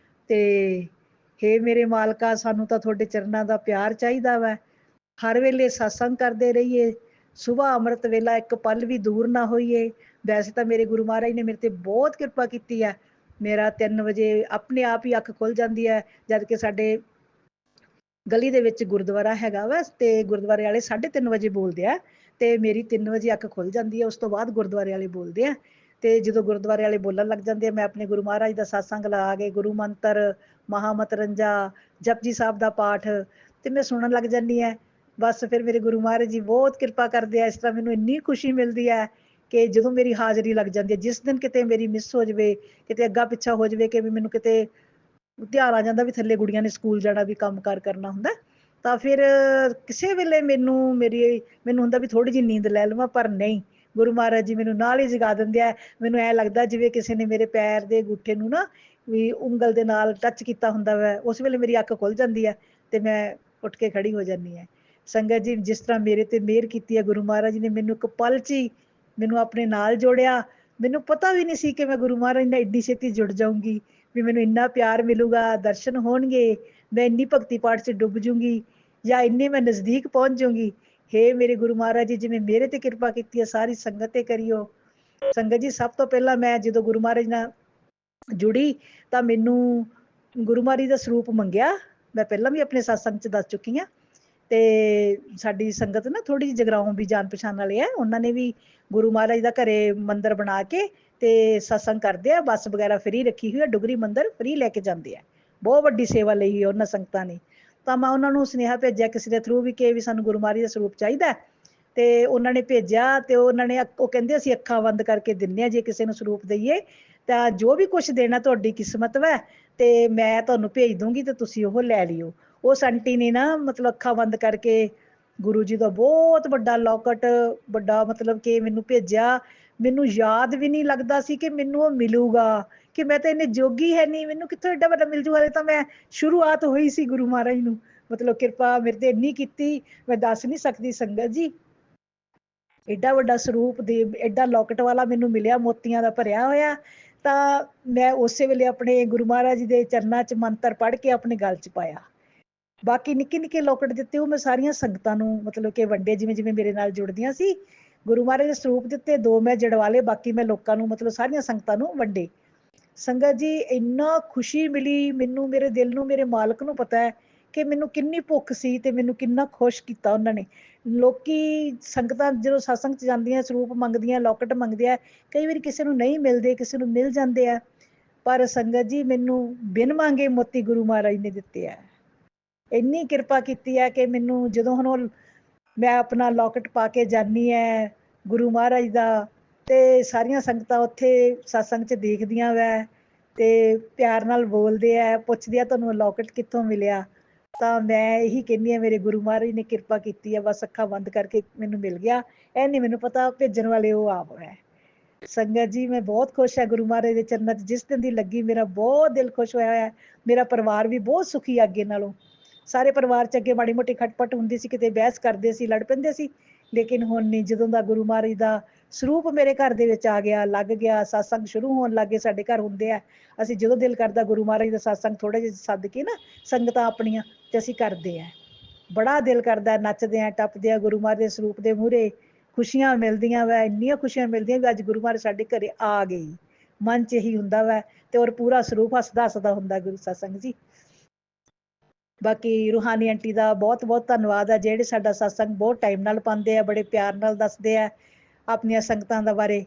ਤੇ ਹੇ ਮੇਰੇ ਮਾਲਕਾ, ਸਾਨੂੰ ਤਾਂ ਤੁਹਾਡੇ ਚਰਨਾਂ ਦਾ ਪਿਆਰ ਚਾਹੀਦਾ ਵਾ, ਹਰ ਵੇਲੇ ਸਤਸੰਗ ਕਰਦੇ ਰਹੀਏ, ਸੁਬਾਹ ਅੰਮ੍ਰਿਤ ਵੇਲਾ ਇੱਕ ਪਲ ਵੀ ਦੂਰ ਨਾ ਹੋਈਏ। ਵੈਸੇ ਤਾਂ ਮੇਰੇ ਗੁਰੂ ਮਹਾਰਾਜ ਨੇ ਮੇਰੇ ਤੇ ਬਹੁਤ ਕਿਰਪਾ ਕੀਤੀ ਹੈ। ਮੇਰਾ 3 ਵਜੇ ਆਪਣੇ ਆਪ ਹੀ ਅੱਖ ਖੁੱਲ ਜਾਂਦੀ ਹੈ, ਜਦ ਕਿ ਸਾਡੇ ਗਲੀ ਦੇ ਵਿੱਚ ਗੁਰਦੁਆਰਾ ਹੈਗਾ ਵਾ, ਤੇ ਗੁਰਦੁਆਰੇ ਵਾਲੇ 3:30 ਵਜੇ ਬੋਲਦੇ ਆ, ਤੇ ਮੇਰੀ 3 ਵਜੇ ਅੱਖ ਖੁੱਲ ਜਾਂਦੀ ਹੈ। ਉਸ ਤੋਂ ਬਾਅਦ ਗੁਰਦੁਆਰੇ ਵਾਲੇ ਬੋਲਦੇ ਆ, ਤੇ ਜਦੋਂ ਗੁਰਦੁਆਰੇ ਵਾਲੇ ਬੋਲਣ ਲੱਗ ਜਾਂਦੇ ਆ, ਮੈਂ ਆਪਣੇ ਗੁਰੂ ਮਹਾਰਾਜ ਦਾ ਸਤਸੰਗ ਲਾ ਕੇ, ਗੁਰੂ ਮੰਤਰ, ਮਹਾਮਤਰੰਜਾ, ਜਪਜੀ ਸਾਹਿਬ ਦਾ ਪਾਠ, ਤੇ ਮੈਂ ਸੁਣਨ ਲੱਗ ਜਾਂਦੀ ਹੈ। ਬਸ ਫਿਰ ਮੇਰੇ ਗੁਰੂ ਮਹਾਰਾਜ ਜੀ ਬਹੁਤ ਕਿਰਪਾ ਕਰਦੇ ਆ। ਇਸ ਤਰ੍ਹਾਂ ਮੈਨੂੰ ਇੰਨੀ ਖੁਸ਼ੀ ਮਿਲਦੀ ਹੈ ਕਿ ਜਦੋਂ ਮੇਰੀ ਹਾਜ਼ਰੀ ਲੱਗ ਜਾਂਦੀ ਹੈ, ਜਿਸ ਦਿਨ ਕਿਤੇ ਮੇਰੀ ਮਿਸ ਹੋ ਜਾਵੇ, ਕਿਤੇ ਅੱਗਾ ਪਿੱਛਾ ਹੋ ਜਾਵੇ, ਕਿ ਵੀ ਮੈਨੂੰ ਕਿਤੇ ਧਿਆਨ ਆ ਜਾਂਦਾ ਵੀ ਥੱਲੇ ਗੁੜੀਆਂ ਨੇ ਸਕੂਲ ਜਾਣਾ, ਵੀ ਕੰਮ ਕਾਰ ਕਰਨਾ ਹੁੰਦਾ, ਤਾਂ ਫਿਰ ਕਿਸੇ ਵੇਲੇ ਮੈਨੂੰ ਹੁੰਦਾ ਵੀ ਥੋੜੀ ਜਿਹੀ ਨੀਂਦ ਲੈ ਲਵਾਂ, ਪਰ ਨਹੀਂ, ਗੁਰੂ ਮਹਾਰਾਜ ਜੀ ਮੈਨੂੰ ਨਾਲ ਹੀ ਜਗਾ ਦਿੰਦੇ ਆ। ਮੈਨੂੰ ਐ ਲੱਗਦਾ ਜਿਵੇਂ ਕਿਸੇ ਨੇ ਮੇਰੇ ਪੈਰ ਦੇ ਅੰਗੂਠੇ ਨੂੰ ਨਾ ਵੀ ਉਂਗਲ ਦੇ ਨਾਲ ਟੱਚ ਕੀਤਾ ਹੁੰਦਾ ਵਾ, ਉਸ ਵੇਲੇ ਮੇਰੀ ਅੱਖ ਖੁੱਲ ਜਾਂਦੀ ਹੈ, ਤੇ ਮੈਂ ਉੱਠ ਕੇ ਖੜੀ ਹੋ ਜਾਂਦੀ ਹਾਂ। ਸੰਗਤ ਜੀ, ਜਿਸ ਤਰ੍ਹਾਂ ਮੇਰੇ ਤੇ ਮਿਹਰ ਕੀਤੀ ਹੈ ਗੁਰੂ ਮਹਾਰਾਜ ਨੇ, ਮੈਨੂੰ ਇੱਕ ਪਲ 'ਚ ਹੀ ਮੈਨੂੰ ਆਪਣੇ ਨਾਲ ਜੋੜਿਆ। ਮੈਨੂੰ ਪਤਾ ਵੀ ਨਹੀਂ ਸੀ ਕਿ ਮੈਂ ਗੁਰੂ ਮਹਾਰਾਜ ਨਾਲ ਐਡੀ ਛੇਤੀ ਜੁੜ ਜਾਊਂਗੀ, ਵੀ ਮੈਨੂੰ ਇੰਨਾ ਪਿਆਰ ਮਿਲੂਗਾ, ਦਰਸ਼ਨ ਹੋਣਗੇ, ਮੈਂ ਇੰਨੀ ਭਗਤੀ ਪਾਠ 'ਚ ਡੁੱਬ ਜੂੰਗੀ, ਜਾਂ ਇੰਨੇ ਮੈਂ ਨਜ਼ਦੀਕ ਪਹੁੰਚ ਜਾਊਂਗੀ। ਹੇ ਮੇਰੇ ਗੁਰੂ ਮਹਾਰਾਜ ਜੀ, ਜਿਵੇਂ ਮੇਰੇ ਤੇ ਕਿਰਪਾ ਕੀਤੀ ਹੈ, ਸਾਰੀ ਸੰਗਤ ਤੇ ਕਰਿਓ। ਸੰਗਤ ਜੀ, ਸਭ ਤੋਂ ਪਹਿਲਾਂ ਮੈਂ ਜਦੋਂ ਗੁਰੂ ਮਹਾਰਾਜ ਨਾਲ ਜੁੜੀ, ਤਾਂ ਮੈਨੂੰ ਗੁਰੂ ਮਹਾਰਾਜ ਦਾ ਸਰੂਪ ਮੰਗਿਆ। ਮੈਂ ਪਹਿਲਾਂ ਵੀ ਆਪਣੇ ਸਤਸੰਗ 'ਚ ਦੱਸ ਚੁੱਕੀ ਹਾਂ। ਤੇ ਸਾਡੀ ਸੰਗਤ ਨਾ ਥੋੜੀ ਜਿਹੀ ਜਗਰਾਓਂ ਵੀ ਜਾਣ ਪਛਾਣ ਵਾਲੇ ਆ, ਉਹਨਾਂ ਨੇ ਵੀ ਗੁਰੂ ਮਹਾਰਾਜ ਦਾ ਘਰੇ ਮੰਦਿਰ ਬਣਾ ਕੇ ਤੇ ਸਤਸੰਗ ਕਰਦੇ ਆ, ਬੱਸ ਵਗੈਰਾ ਫ੍ਰੀ ਰੱਖੀ ਹੋਈ ਆ, ਡੁਗਰੀ ਮੰਦਿਰ ਫ੍ਰੀ ਲੈ ਕੇ ਜਾਂਦੇ ਆ। ਬਹੁਤ ਵੱਡੀ ਸੇਵਾ ਲਈ ਹੋਈ ਉਹਨਾਂ ਸੰਗਤਾਂ ਨੇ। ਤਾਂ ਮੈਂ ਉਹਨਾਂ ਨੂੰ ਸੁਨੇਹਾ ਭੇਜਿਆ ਕਿਸੇ ਦੇ ਥਰੂ ਵੀ, ਕਿ ਵੀ ਸਾਨੂੰ ਗੁਰੂ ਮਹਾਰਾਜ ਦਾ ਸਰੂਪ ਚਾਹੀਦਾ, ਤੇ ਉਹਨਾਂ ਨੇ ਭੇਜਿਆ, ਤੇ ਉਹਨਾਂ ਨੇ ਉਹ ਕਹਿੰਦੇ ਅਸੀਂ ਅੱਖਾਂ ਬੰਦ ਕਰਕੇ ਦਿੰਨੇ ਆ, ਜੇ ਕਿਸੇ ਨੂੰ ਸਰੂਪ ਦਈਏ ਤਾਂ ਜੋ ਵੀ ਕੁਛ ਦੇਣਾ ਤੁਹਾਡੀ ਕਿਸਮਤ ਵੈ, ਤੇ ਮੈਂ ਤੁਹਾਨੂੰ ਭੇਜ ਦੂੰਗੀ, ਤੇ ਤੁਸੀਂ ਉਹ ਲੈ ਲਿਓ। ਉਸ ਆਂਟੀ ਨੇ ਨਾ ਮਤਲਬ ਅੱਖਾਂ ਬੰਦ ਕਰਕੇ ਗੁਰੂ ਜੀ ਦਾ ਬਹੁਤ ਵੱਡਾ ਲੋਕਟ, ਵੱਡਾ ਮਤਲਬ ਕਿ ਮੈਨੂੰ ਭੇਜਿਆ। ਮੈਨੂੰ ਯਾਦ ਵੀ ਨਹੀਂ ਲੱਗਦਾ ਸੀ ਕਿ ਮੈਨੂੰ ਉਹ ਮਿਲੂਗਾ, ਕਿ ਮੈਂ ਤਾਂ ਇੰਨੇ ਜੋਗੀ ਹੈ ਨਹੀਂ, ਮੈਨੂੰ ਕਿੱਥੋਂ ਏਡਾ ਵੱਡਾ ਮਿਲ ਜੂ। ਹਾਲੇ ਤਾਂ ਮੈਂ ਸ਼ੁਰੂਆਤ ਹੋਈ ਸੀ ਗੁਰੂ ਮਹਾਰਾਜ ਨੂੰ ਮਤਲਬ ਕਿਰਪਾ ਮੇਰੇ ਤੇ ਇੰਨੀ ਕੀਤੀ, ਮੈਂ ਦੱਸ ਨਹੀਂ ਸਕਦੀ ਸੰਗਤ ਜੀ। ਏਡਾ ਵੱਡਾ ਸਰੂਪ ਦੇ, ਏਡਾ ਲੋਕਟ ਵਾਲਾ ਮੈਨੂੰ ਮਿਲਿਆ, ਮੋਤੀਆਂ ਦਾ ਭਰਿਆ ਹੋਇਆ। ਤਾਂ ਮੈਂ ਉਸੇ ਵੇਲੇ ਆਪਣੇ ਗੁਰੂ ਮਹਾਰਾਜ ਜੀ ਦੇ ਚਰਨਾਂ 'ਚ ਮੰਤਰ ਪੜ੍ਹ ਕੇ ਆਪਣੇ ਗਲ 'ਚ ਪਾਇਆ। ਬਾਕੀ ਨਿੱਕੇ ਨਿੱਕੇ ਲੋਕਟ ਦਿੱਤੇ, ਉਹ ਮੈਂ ਸਾਰੀਆਂ ਸੰਗਤਾਂ ਨੂੰ ਮਤਲਬ ਕਿ ਵੰਡੇ, ਜਿਵੇਂ ਜਿਵੇਂ ਮੇਰੇ ਨਾਲ ਜੁੜਦੀਆਂ ਸੀ। ਗੁਰੂ ਮਹਾਰਾਜ ਦੇ ਸਰੂਪ ਦਿੱਤੇ, 2 ਮੈਂ ਜੜਵਾ ਲਏ, ਬਾਕੀ ਮੈਂ ਲੋਕਾਂ ਨੂੰ ਮਤਲਬ ਸਾਰੀਆਂ ਸੰਗਤਾਂ ਨੂੰ ਵੰਡੇ। ਸੰਗਤ ਜੀ, ਇੰਨਾ ਖੁਸ਼ੀ ਮਿਲੀ ਮੈਨੂੰ, ਮੇਰੇ ਦਿਲ ਨੂੰ, ਮੇਰੇ ਮਾਲਕ ਨੂੰ ਪਤਾ ਹੈ ਕਿ ਮੈਨੂੰ ਕਿੰਨੀ ਭੁੱਖ ਸੀ, ਤੇ ਮੈਨੂੰ ਕਿੰਨਾ ਖੁਸ਼ ਕੀਤਾ ਉਹਨਾਂ ਨੇ। ਲੋਕੀ ਸੰਗਤਾਂ ਜਦੋਂ ਸਤਸੰਗ 'ਚ ਜਾਂਦੀਆਂ, ਸਰੂਪ ਮੰਗਦੀਆਂ, ਲੋਕਟ ਮੰਗਦੇ ਆ, ਕਈ ਵਾਰੀ ਕਿਸੇ ਨੂੰ ਨਹੀਂ ਮਿਲਦੇ, ਕਿਸੇ ਨੂੰ ਮਿਲ ਜਾਂਦੇ ਆ, ਪਰ ਸੰਗਤ ਜੀ ਮੈਨੂੰ ਬਿਨ ਮੰਗੇ ਮੋਤੀ ਗੁਰੂ ਮਹਾਰਾਜ ਨੇ ਦਿੱਤੇ ਆ। ਇੰਨੀ ਕਿਰਪਾ ਕੀਤੀ ਹੈ ਕਿ ਮੈਨੂੰ ਜਦੋਂ ਹੁਣ ਮੈਂ ਆਪਣਾ ਲੋਕਟ ਪਾ ਕੇ ਜਾਂਦੀ ਹੈ ਗੁਰੂ ਮਹਾਰਾਜ ਦਾ, ਤੇ ਸਾਰੀਆਂ ਸੰਗਤਾਂ ਉੱਥੇ ਸਤਸੰਗ 'ਚ ਦੇਖਦੀਆਂ ਵੈ, ਤੇ ਪਿਆਰ ਨਾਲ ਬੋਲਦੇ ਆ, ਪੁੱਛਦੇ ਆ ਤੁਹਾਨੂੰ ਲੋਕਟ ਕਿੱਥੋਂ ਮਿਲਿਆ। ਤਾਂ ਮੈਂ ਇਹੀ ਕਹਿੰਦੀ ਹਾਂ, ਮੇਰੇ ਗੁਰੂ ਮਹਾਰਾਜ ਨੇ ਕਿਰਪਾ ਕੀਤੀ ਹੈ, ਬਸ ਅੱਖਾਂ ਬੰਦ ਕਰਕੇ ਮੈਨੂੰ ਮਿਲ ਗਿਆ। ਇਹ ਨਹੀਂ ਮੈਨੂੰ ਪਤਾ ਭੇਜਣ ਵਾਲੇ ਉਹ ਆਪ ਹੈ। ਸੰਗਤ ਜੀ, ਮੈਂ ਬਹੁਤ ਖੁਸ਼ ਹਾਂ ਗੁਰੂ ਮਹਾਰਾਜ ਦੇ ਚਰਨਾਂ 'ਚ ਜਿਸ ਦਿਨ ਦੀ ਲੱਗੀ, ਮੇਰਾ ਬਹੁਤ ਦਿਲ ਖੁਸ਼ ਹੋਇਆ ਹੋਇਆ। ਮੇਰਾ ਪਰਿਵਾਰ ਵੀ ਬਹੁਤ ਸੁਖੀ ਆ ਅੱਗੇ ਨਾਲੋਂ। ਸਾਰੇ ਪਰਿਵਾਰ 'ਚ ਅੱਗੇ ਮਾੜੀ ਮੋਟੀ ਖਟਪਟ ਹੁੰਦੀ ਸੀ, ਕਿਤੇ ਬਹਿਸ ਕਰਦੇ ਸੀ, ਲੜ ਪੈਂਦੇ ਸੀ, ਲੇਕਿਨ ਹੁਣ ਨਹੀਂ। ਜਦੋਂ ਦਾ ਗੁਰੂ ਮਹਾਰਾਜ ਦਾ ਸਰੂਪ ਮੇਰੇ ਘਰ ਦੇ ਵਿੱਚ ਆ ਗਿਆ, ਲੱਗ ਗਿਆ, ਸਤਸੰਗ ਸ਼ੁਰੂ ਹੋਣ ਲੱਗ ਗਏ, ਸਾਡੇ ਘਰ ਹੁੰਦੇ ਆ। ਅਸੀਂ ਜਦੋਂ ਦਿਲ ਕਰਦਾ ਗੁਰੂ ਮਹਾਰਾਜ ਦਾ ਸਤਸੰਗ ਥੋੜ੍ਹਾ ਜਿਹਾ ਸੱਦ ਕੇ ਨਾ ਸੰਗਤਾਂ ਆਪਣੀਆਂ, ਤੇ ਅਸੀਂ ਕਰਦੇ ਹਾਂ। ਬੜਾ ਦਿਲ ਕਰਦਾ, ਨੱਚਦੇ ਆ, ਟੱਪਦੇ ਆ ਗੁਰੂ ਮਹਾਰਾਜ ਦੇ ਸਰੂਪ ਦੇ ਮੂਹਰੇ। ਖੁਸ਼ੀਆਂ ਮਿਲਦੀਆਂ ਵਾ, ਇੰਨੀਆਂ ਖੁਸ਼ੀਆਂ ਮਿਲਦੀਆਂ ਵੀ ਅੱਜ ਗੁਰੂ ਮਹਾਰਾਜ ਸਾਡੇ ਘਰੇ ਆ ਗਏ। ਮਨ 'ਚ ਇਹੀ ਹੁੰਦਾ ਵਾ, ਤੇ ਔਰ ਪੂਰਾ ਸਰੂਪ ਹੱਸਦਾ ਹੱਸਦਾ ਹੁੰਦਾ ਗੁਰੂ ਸਤਸੰਗ ਜੀ। ਬਾਕੀ ਰੂਹਾਨੀ ਆਂਟੀ ਦਾ ਬਹੁਤ ਬਹੁਤ ਧੰਨਵਾਦ ਹੈ, ਜਿਹੜੇ ਸਾਡਾ ਸਤਸੰਗ ਬਹੁਤ ਟਾਈਮ ਨਾਲ ਪਾਉਂਦੇ ਆ, ਬੜੇ ਪਿਆਰ ਨਾਲ ਦੱਸਦੇ ਆ ਆਪਣੀਆਂ ਸੰਗਤਾਂ ਦਾ ਬਾਰੇ।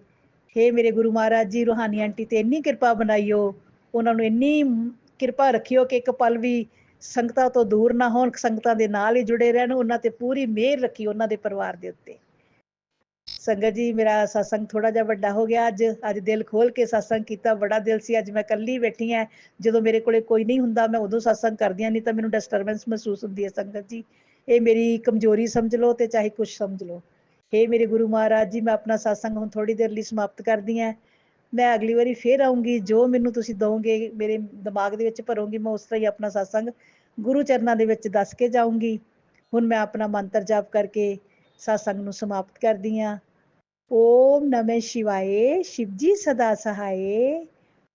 हे ਮੇਰੇ ਗੁਰੂ ਮਹਾਰਾਜ ਜੀ, ਰੂਹਾਨੀ ਆਂਟੀ ਤੇ ਇੰਨੀ ਕਿਰਪਾ ਬਣਾਈਓ, ਉਹਨਾਂ ਨੂੰ ਇੰਨੀ ਕਿਰਪਾ ਰੱਖਿਓ ਕਿ ਇੱਕ ਪਲ ਵੀ ਸੰਗਤਾਂ ਤੋਂ ਦੂਰ ਨਾ ਹੋਣ, ਸੰਗਤਾਂ ਦੇ ਨਾਲ ਹੀ ਜੁੜੇ ਰਹਿਣ, ਉਹਨਾਂ ਤੇ ਪੂਰੀ ਮਿਹਰ ਰੱਖੀ ਉਹਨਾਂ ਦੇ ਪਰਿਵਾਰ ਦੇ ਉੱਤੇ। ਸੰਗਤ ਜੀ, ਮੇਰਾ ਸਤਸੰਗ ਥੋੜਾ ਜਿਹਾ ਵੱਡਾ ਹੋ ਗਿਆ ਅੱਜ ਦਿਲ ਖੋਲ ਕੇ ਸਤਸੰਗ ਕੀਤਾ, ਬੜਾ ਦਿਲ ਸੀ, ਅੱਜ ਮੈਂ ਇਕੱਲੀ ਬੈਠੀ ਹਾਂ। ਜਦੋਂ ਮੇਰੇ ਕੋਲੇ ਕੋਈ ਨਹੀਂ ਹੁੰਦਾ ਮੈਂ ਉਦੋਂ ਸਤਸੰਗ ਕਰਦੀ ਹਾਂ, ਨਹੀਂ ਤਾਂ ਮੈਨੂੰ ਡਿਸਟਰਬੈਂਸ ਮਹਿਸੂਸ ਹੁੰਦੀ ਹੈ। ਸੰਗਤ ਜੀ, ਇਹ ਮੇਰੀ ਕਮਜ਼ੋਰੀ ਸਮਝ ਲਓ ਤੇ ਚਾਹੇ ਕੁਛ ਸਮਝ ਲਓ। हे ਮੇਰੇ ਗੁਰੂ ਮਹਾਰਾਜ ਜੀ, ਮੈਂ ਆਪਣਾ ਸਤਸੰਗ ਹੁਣ ਥੋੜੀ ਦੇਰ ਲਈ ਸਮਾਪਤ ਕਰਦੀ ਹਾਂ। ਮੈਂ ਅਗਲੀ ਵਾਰੀ ਫੇਰ ਆਉਂਗੀ, ਜੋ ਮੈਨੂੰ ਤੁਸੀਂ ਦਓਗੇ ਮੇਰੇ ਦਿਮਾਗ ਦੇ ਵਿੱਚ ਭਰੋਗੇ, ਮੈਂ ਉਸ ਤਰ੍ਹਾਂ ਹੀ ਆਪਣਾ ਸਤਸੰਗ ਗੁਰੂ ਚਰਨਾਂ ਦੇ ਵਿੱਚ ਦੱਸ ਕੇ ਜਾਊਂਗੀ। ਹੁਣ ਮੈਂ ਆਪਣਾ ਮੰਤਰ ਜਾਪ ਕਰਕੇ ਸਤਸੰਗ ਨੂੰ ਸਮਾਪਤ ਕਰਦੀ ਹਾਂ। ਓਮ ਨਮः शिवाय, शिव जी सदा सहाय।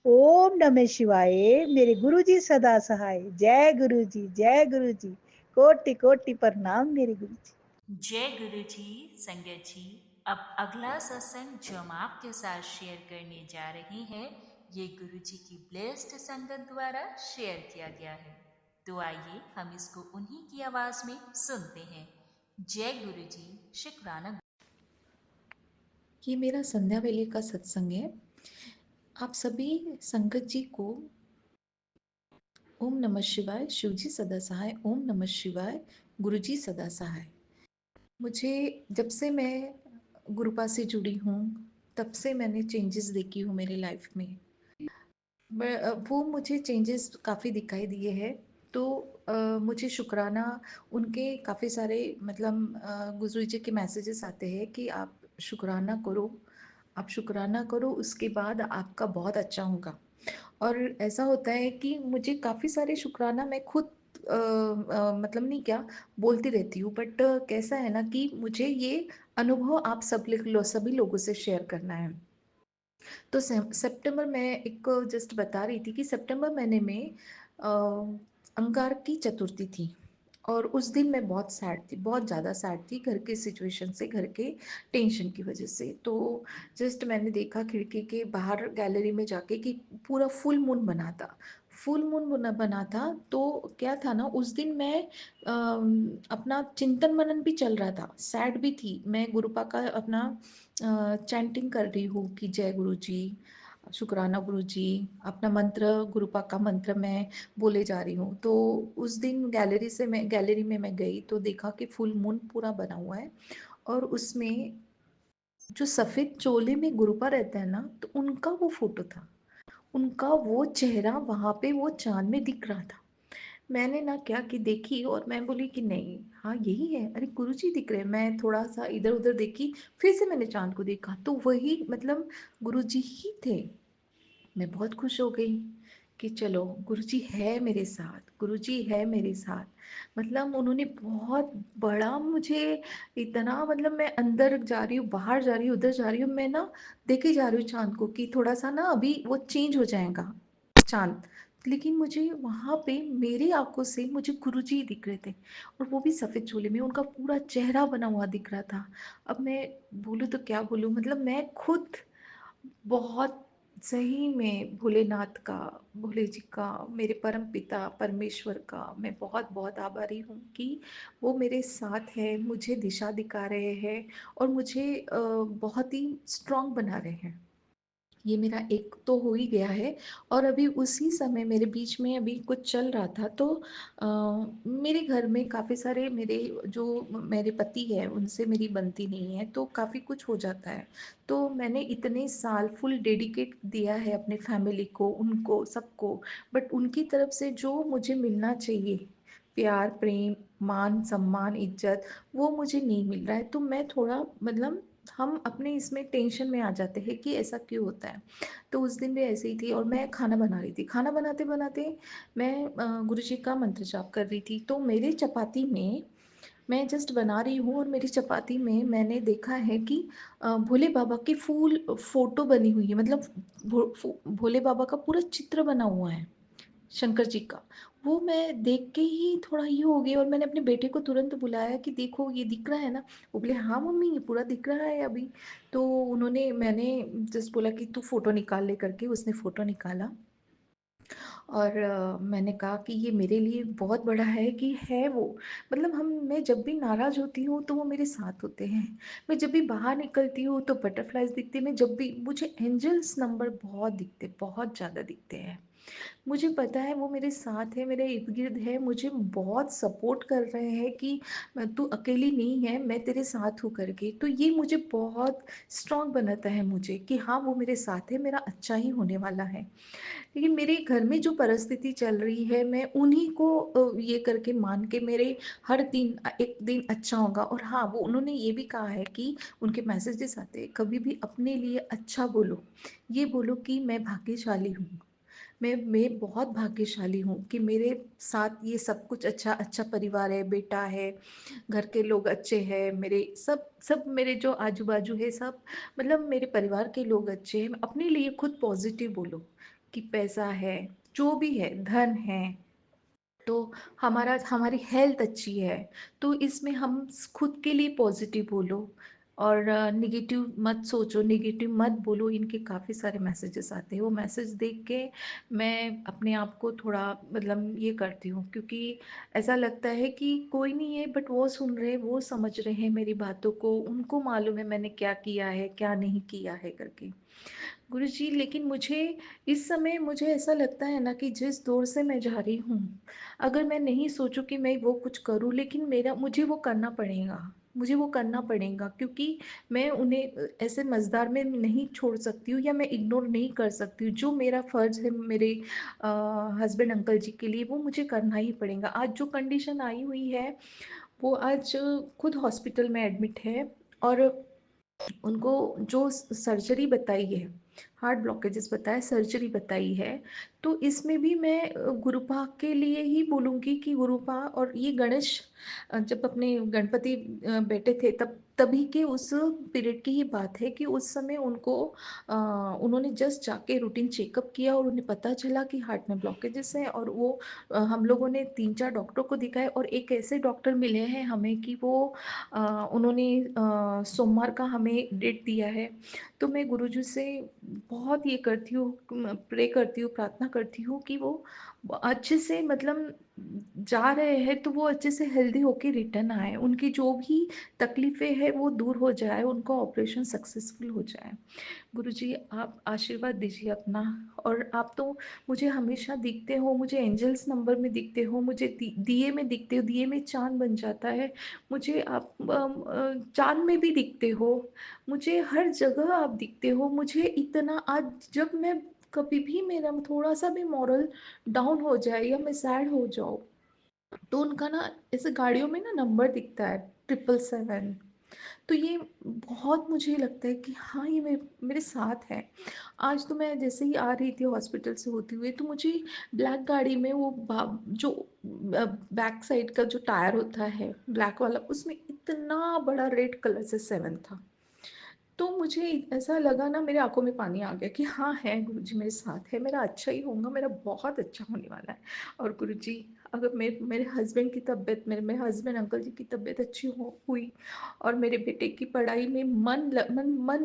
ओम नमः शिवाय, मेरे गुरु जी सदा सहाय। जय गुरु जी, जय गुरु जी, कोटि कोटि प्रणाम मेरे गुरु जी। जय गुरु जी। संगत जी, अब अगला सत्संग जो हम आपके साथ शेयर करने जा रहे हैं, ये गुरु जी की ब्लेस्ड संगत द्वारा शेयर किया गया है। तो आइए हम इसको उन्हीं की आवाज में सुनते हैं। जय गुरु जी। शुक्राना। ये मेरा संध्या वेले का सत्संग है। आप सभी संगत जी को ओम नमः शिवाय, शिव जी सदा सहाय। ओम नमः शिवाय, गुरु जी सदा सहाय। मुझे जब से मैं गुरुपा से जुड़ी हूँ तब से मैंने चेंजेस देखी हूँ मेरे लाइफ में। वो मुझे चेंजेस काफ़ी दिखाई दिए हैं। तो मुझे शुक्राना, उनके काफ़ी सारे मतलब गुरु जी के मैसेजेस आते हैं कि आप शुक्राना करो, आप शुक्राना करो, उसके बाद आपका बहुत अच्छा होगा। और ऐसा होता है कि मुझे काफ़ी सारे शुक्राना मैं खुद मतलब नहीं क्या बोलती रहती हूँ, बट कैसा है ना कि मुझे ये अनुभव आप सभी लोगों से शेयर करना है। तो सितंबर में एक जस्ट बता रही थी कि सितंबर महीने में अंगार की चतुर्थी थी और उस दिन मैं बहुत सैड थी, बहुत ज़्यादा सैड थी घर के सिचुएशन से, घर के टेंशन की वजह से। तो जस्ट मैंने देखा खिड़की के बाहर गैलरी में जाके कि पूरा फुल मून बना था, फुल मून बना था। तो क्या था ना, उस दिन मैं अपना चिंतन मनन भी चल रहा था, सैड भी थी मैं, गुरुपा का अपना चैंटिंग कर रही हूँ कि जय गुरु जी, शुक्राना गुरु जी, अपना मंत्र गुरुपा का मंत्र मैं बोले जा रही हूँ। तो उस दिन गैलरी में मैं गई तो देखा कि फुल मून पूरा बना हुआ है और उसमें जो सफ़ेद चोले में गुरुपा रहता है ना, तो उनका वो फोटो था, उनका वो चेहरा वहाँ पे वो चाँद में दिख रहा था। मैंने ना क्या कि देखी और मैं बोली कि नहीं, हाँ यही है, अरे गुरुजी दिख रहे हैं। मैं थोड़ा सा इधर उधर देखी, फिर से मैंने चांद को देखा तो वही मतलब गुरुजी ही थे। मैं बहुत खुश हो गई कि चलो गुरुजी है मेरे साथ, गुरुजी है मेरे साथ। मतलब उन्होंने बहुत बड़ा मुझे इतना, मतलब मैं अंदर जा रही हूँ, बाहर जा रही हूँ, उधर जा रही हूँ, मैं ना देखे जा रही हूँ चांद को कि थोड़ा सा ना अभी वो चेंज हो जाएगा चांद, लेकिन मुझे वहाँ पे मेरी आंखों से मुझे गुरुजी दिख रहे थे और वो भी सफ़ेद चोले में, उनका पूरा चेहरा बना हुआ दिख रहा था। अब मैं बोलूँ तो क्या बोलूँ, मतलब मैं खुद बहुत सही में भोलेनाथ का, भोले जी का, मेरे परम पिता परमेश्वर का मैं बहुत बहुत आभारी हूँ कि वो मेरे साथ है, मुझे दिशा दिखा रहे हैं और मुझे बहुत ही स्ट्रांग बना रहे हैं। ये मेरा एक तो हो ही गया है। और अभी उसी समय मेरे बीच में अभी कुछ चल रहा था तो अ, मेरे घर में काफ़ी सारे मेरे जो मेरे पति है उनसे मेरी बनती नहीं है, तो काफ़ी कुछ हो जाता है। तो मैंने इतने साल फुल डेडिकेट दिया है अपने फैमिली को, उनको सबको, बट उनकी तरफ से जो मुझे मिलना चाहिए, प्यार प्रेम मान सम्मान इज्जत, वो मुझे नहीं मिल रहा है। तो मैं थोड़ा मतलब हम अपने इसमें टेंशन में आ जाते हैं कि ऐसा क्यों होता है। तो उस दिन भी ऐसे ही थी और मैं खाना बना रही थी, खाना बनाते बनाते मैं गुरु जी का मंत्र जाप कर रही थी। तो मेरे चपाती में मैं जस्ट बना रही हूँ और मेरी चपाती में मैंने देखा है कि भोले बाबा की फूल फोटो बनी हुई है, मतलब भोले बाबा का पूरा चित्र बना हुआ है शंकर जी का। वो मैं देख के ही थोड़ा ये हो गई और मैंने अपने बेटे को तुरंत बुलाया कि देखो ये दिख रहा है ना। वो बोले हाँ मम्मी ये पूरा दिख रहा है अभी। तो मैंने जस्ट बोला कि तू फोटो निकाल ले करके, उसने फोटो निकाला और मैंने कहा कि ये मेरे लिए बहुत बड़ा है कि है वो, मतलब हम मैं जब भी नाराज़ होती हूँ तो वो मेरे साथ होते हैं। मैं जब भी बाहर निकलती हूँ तो बटरफ्लाइज़ दिखते हैं, मैं जब भी मुझे एंजल्स नंबर बहुत दिखते, बहुत ज़्यादा दिखते हैं। मुझे पता है वो मेरे साथ है, मेरे इर्द-गिर्द है, मुझे बहुत सपोर्ट कर रहे हैं कि तू अकेली नहीं है, मैं तेरे साथ हूँ करके। तो ये मुझे बहुत स्ट्रॉन्ग बनाता है मुझे कि हाँ, वो मेरे साथ है, मेरा अच्छा ही होने वाला है। लेकिन मेरे घर में जो परिस्थिति चल रही है, मैं उन्हीं को ये करके मान के मेरे हर दिन एक दिन अच्छा होगा। और हाँ, वो उन्होंने ये भी कहा है कि उनके मैसेजेस आते हैं, कभी भी अपने लिए अच्छा बोलो। ये बोलो कि मैं भाग्यशाली हूँ। मैं बहुत भाग्यशाली हूँ कि मेरे साथ ये सब कुछ अच्छा अच्छा परिवार है, बेटा है, घर के लोग अच्छे हैं, मेरे सब सब मेरे जो आजू-बाजू है सब, मतलब मेरे परिवार के लोग अच्छे हैं। अपने लिए खुद पॉज़िटिव बोलो कि पैसा है, जो भी है, धन है, तो हमारी हेल्थ अच्छी है, तो इसमें हम खुद के लिए पॉजिटिव बोलो और निगेटिव मत सोचो, निगेटिव मत बोलो। इनके काफ़ी सारे मैसेजेस आते हैं, वो मैसेज देख के मैं अपने आप को थोड़ा मतलब ये करती हूँ, क्योंकि ऐसा लगता है कि कोई नहीं है, बट वो सुन रहे हैं, वो समझ रहे हैं मेरी बातों को, उनको मालूम है मैंने क्या किया है क्या नहीं किया है करके। गुरुजी, लेकिन मुझे इस समय मुझे ऐसा लगता है ना कि जिस दौर से मैं जा रही हूँ, अगर मैं नहीं सोचूं कि मैं वो कुछ करूँ, लेकिन मेरा मुझे वो करना पड़ेगा, मुझे वो करना पड़ेगा, क्योंकि मैं उन्हें ऐसे मझधार में नहीं छोड़ सकती हूँ या मैं इग्नोर नहीं कर सकती हूँ। जो मेरा फ़र्ज़ है मेरे हस्बैंड अंकल जी के लिए, वो मुझे करना ही पड़ेगा। आज जो कंडीशन आई हुई है, वो आज खुद हॉस्पिटल में एडमिट है, और उनको जो सर्जरी बताई है, हार्ट ब्लॉकेजेस बताया, सर्जरी बताई है। तो इसमें भी मैं गुरुपा के लिए ही बोलूँगी कि गुरुपा, और ये गणेश जब अपने गणपति बैठे थे तब तभी के उस पीरियड की ही बात है कि उस समय उनको उन्होंने जस्ट जाके रूटीन चेकअप किया और उन्हें पता चला कि हार्ट में ब्लॉकेजेस हैं, और वो हम लोगों ने 3-4 डॉक्टरों को दिखाए, और एक ऐसे डॉक्टर मिले हैं हमें कि वो उन्होंने सोमवार का हमें डेट दिया है। तो मैं गुरुजी से बहुत ये करती हूँ, प्रे करती हूँ, प्रार्थना करती हूँ कि वो अच्छे से मतलब जा रहे हैं तो वो अच्छे से हेल्दी होके रिटर्न आए, उनकी जो भी तकलीफ़ें हैं वो दूर हो जाए, उनका ऑपरेशन सक्सेसफुल हो जाए। गुरुजी, आप आशीर्वाद दीजिए अपना। और आप तो मुझे हमेशा दिखते हो, मुझे एंजल्स नंबर में दिखते हो, मुझे दिए में दिखते हो, दिए में चाँद बन जाता है। मुझे आप चाँद में भी दिखते हो, मुझे हर जगह आप दिखते हो। मुझे इतना आज जब मैं कभी भी मेरा थोड़ा-सा भी मॉरल डाउन हो जाए या मैं सैड हो जाऊँ, तो उनका ना ऐसे गाड़ियों में ना नंबर दिखता है 777। तो ये बहुत मुझे लगता है कि हाँ, ये मेरे साथ है। आज तो मैं जैसे ही आ रही थी हॉस्पिटल से होते हुए, तो मुझे ब्लैक गाड़ी में वो जो बैक साइड का जो टायर होता है ब्लैक वाला, उसमें इतना बड़ा रेड कलर से 7 था। तो मुझे ऐसा लगा ना, मेरे आँखों में पानी आ गया कि हाँ, है गुरुजी मेरे साथ है, मेरा अच्छा ही होगा, मेरा बहुत अच्छा होने वाला है। और गुरुजी, अगर मेरे हस्बैंड की तबीयत, मेरे हस्बैंड अंकल जी की तबीयत अच्छी हो हुई, और मेरे बेटे की पढ़ाई में मन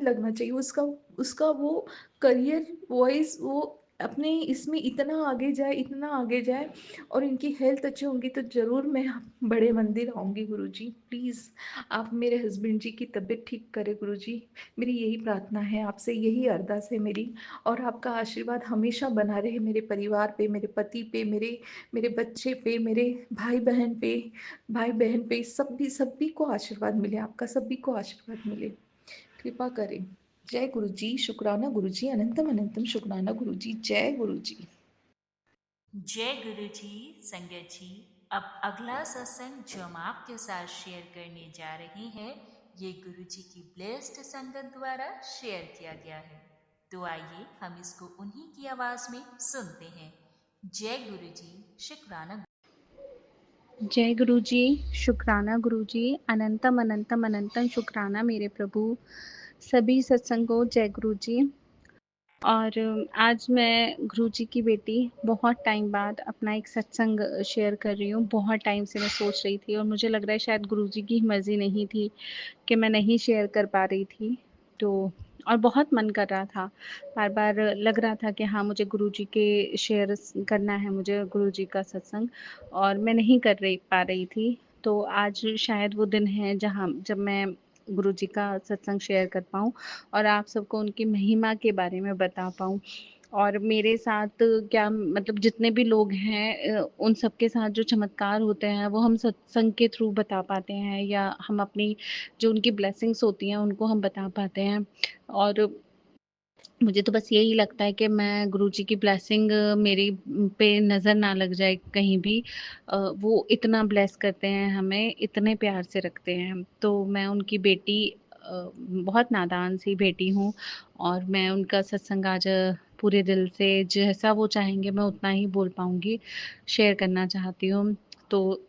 लगना चाहिए, उसका उसका वो करियर वाइज़ वो अपने इसमें इतना आगे जाए, और इनकी हेल्थ अच्छी होंगी तो ज़रूर मैं बड़े मंदिर आऊँगी गुरुजी। प्लीज़ आप मेरे हस्बैंड जी की तबीयत ठीक करें गुरुजी। मेरी यही प्रार्थना है आपसे, यही अरदास है मेरी। और आपका आशीर्वाद हमेशा बना रहे मेरे परिवार पे, मेरे पति पे, मेरे मेरे बच्चे पे, मेरे भाई-बहन पे, सभी को आशीर्वाद मिले, आपका सभी को आशीर्वाद मिले। कृपा करें। जय गुरुजी, शुक्राना गुरुजी, अनंतम अनंतम शुक्राना गुरुजी, जय गुरुजी। जय गुरु जी। संगत जी, अब अगला सत्संग जो हम आपके साथ शेयर करने जा रहे हैं, ये गुरु जी की ब्लेस्ड संगत द्वारा शेयर किया गया है। तो आइए हम इसको उन्हीं की आवाज में सुनते हैं। जय गुरु जी। शुक्राना। जय गुरु जी, शुक्राना गुरु जी, अनंतम अनंतम अनंतम शुक्राना मेरे प्रभु। सभी सत्संगों जय गुरु जी। और आज मैं गुरु जी की बेटी बहुत टाइम बाद अपना एक सत्संग शेयर कर रही हूँ। बहुत टाइम से मैं सोच रही थी और मुझे लग रहा है शायद गुरु जी की मर्ज़ी नहीं थी कि मैं नहीं शेयर कर पा रही थी। तो और बहुत मन कर रहा था, बार-बार लग रहा था कि हाँ, मुझे गुरुजी के शेयर करना है, मुझे गुरुजी का सत्संग, और मैं नहीं कर रही पा रही थी। तो आज शायद वो दिन है जहाँ जब मैं गुरुजी का सत्संग शेयर कर पाऊँ और आप सबको उनकी महिमा के बारे में बता पाऊँ। और मेरे साथ क्या मतलब जितने भी लोग हैं उन सबके साथ जो चमत्कार होते हैं वो हम सत्संग के थ्रू बता पाते हैं, या हम अपनी जो उनकी ब्लेसिंग्स होती हैं उनको हम बता पाते हैं। और मुझे तो बस यही लगता है कि मैं गुरुजी की ब्लेसिंग मेरी पे नज़र ना लग जाए कहीं भी। वो इतना ब्लेस करते हैं हमें, इतने प्यार से रखते हैं। तो मैं उनकी बेटी बहुत नादान सी बेटी हूँ, और मैं उनका सत्संग आज पूरे दिल से जैसा वो चाहेंगे मैं उतना ही बोल पाऊँगी, शेयर करना चाहती हूँ। तो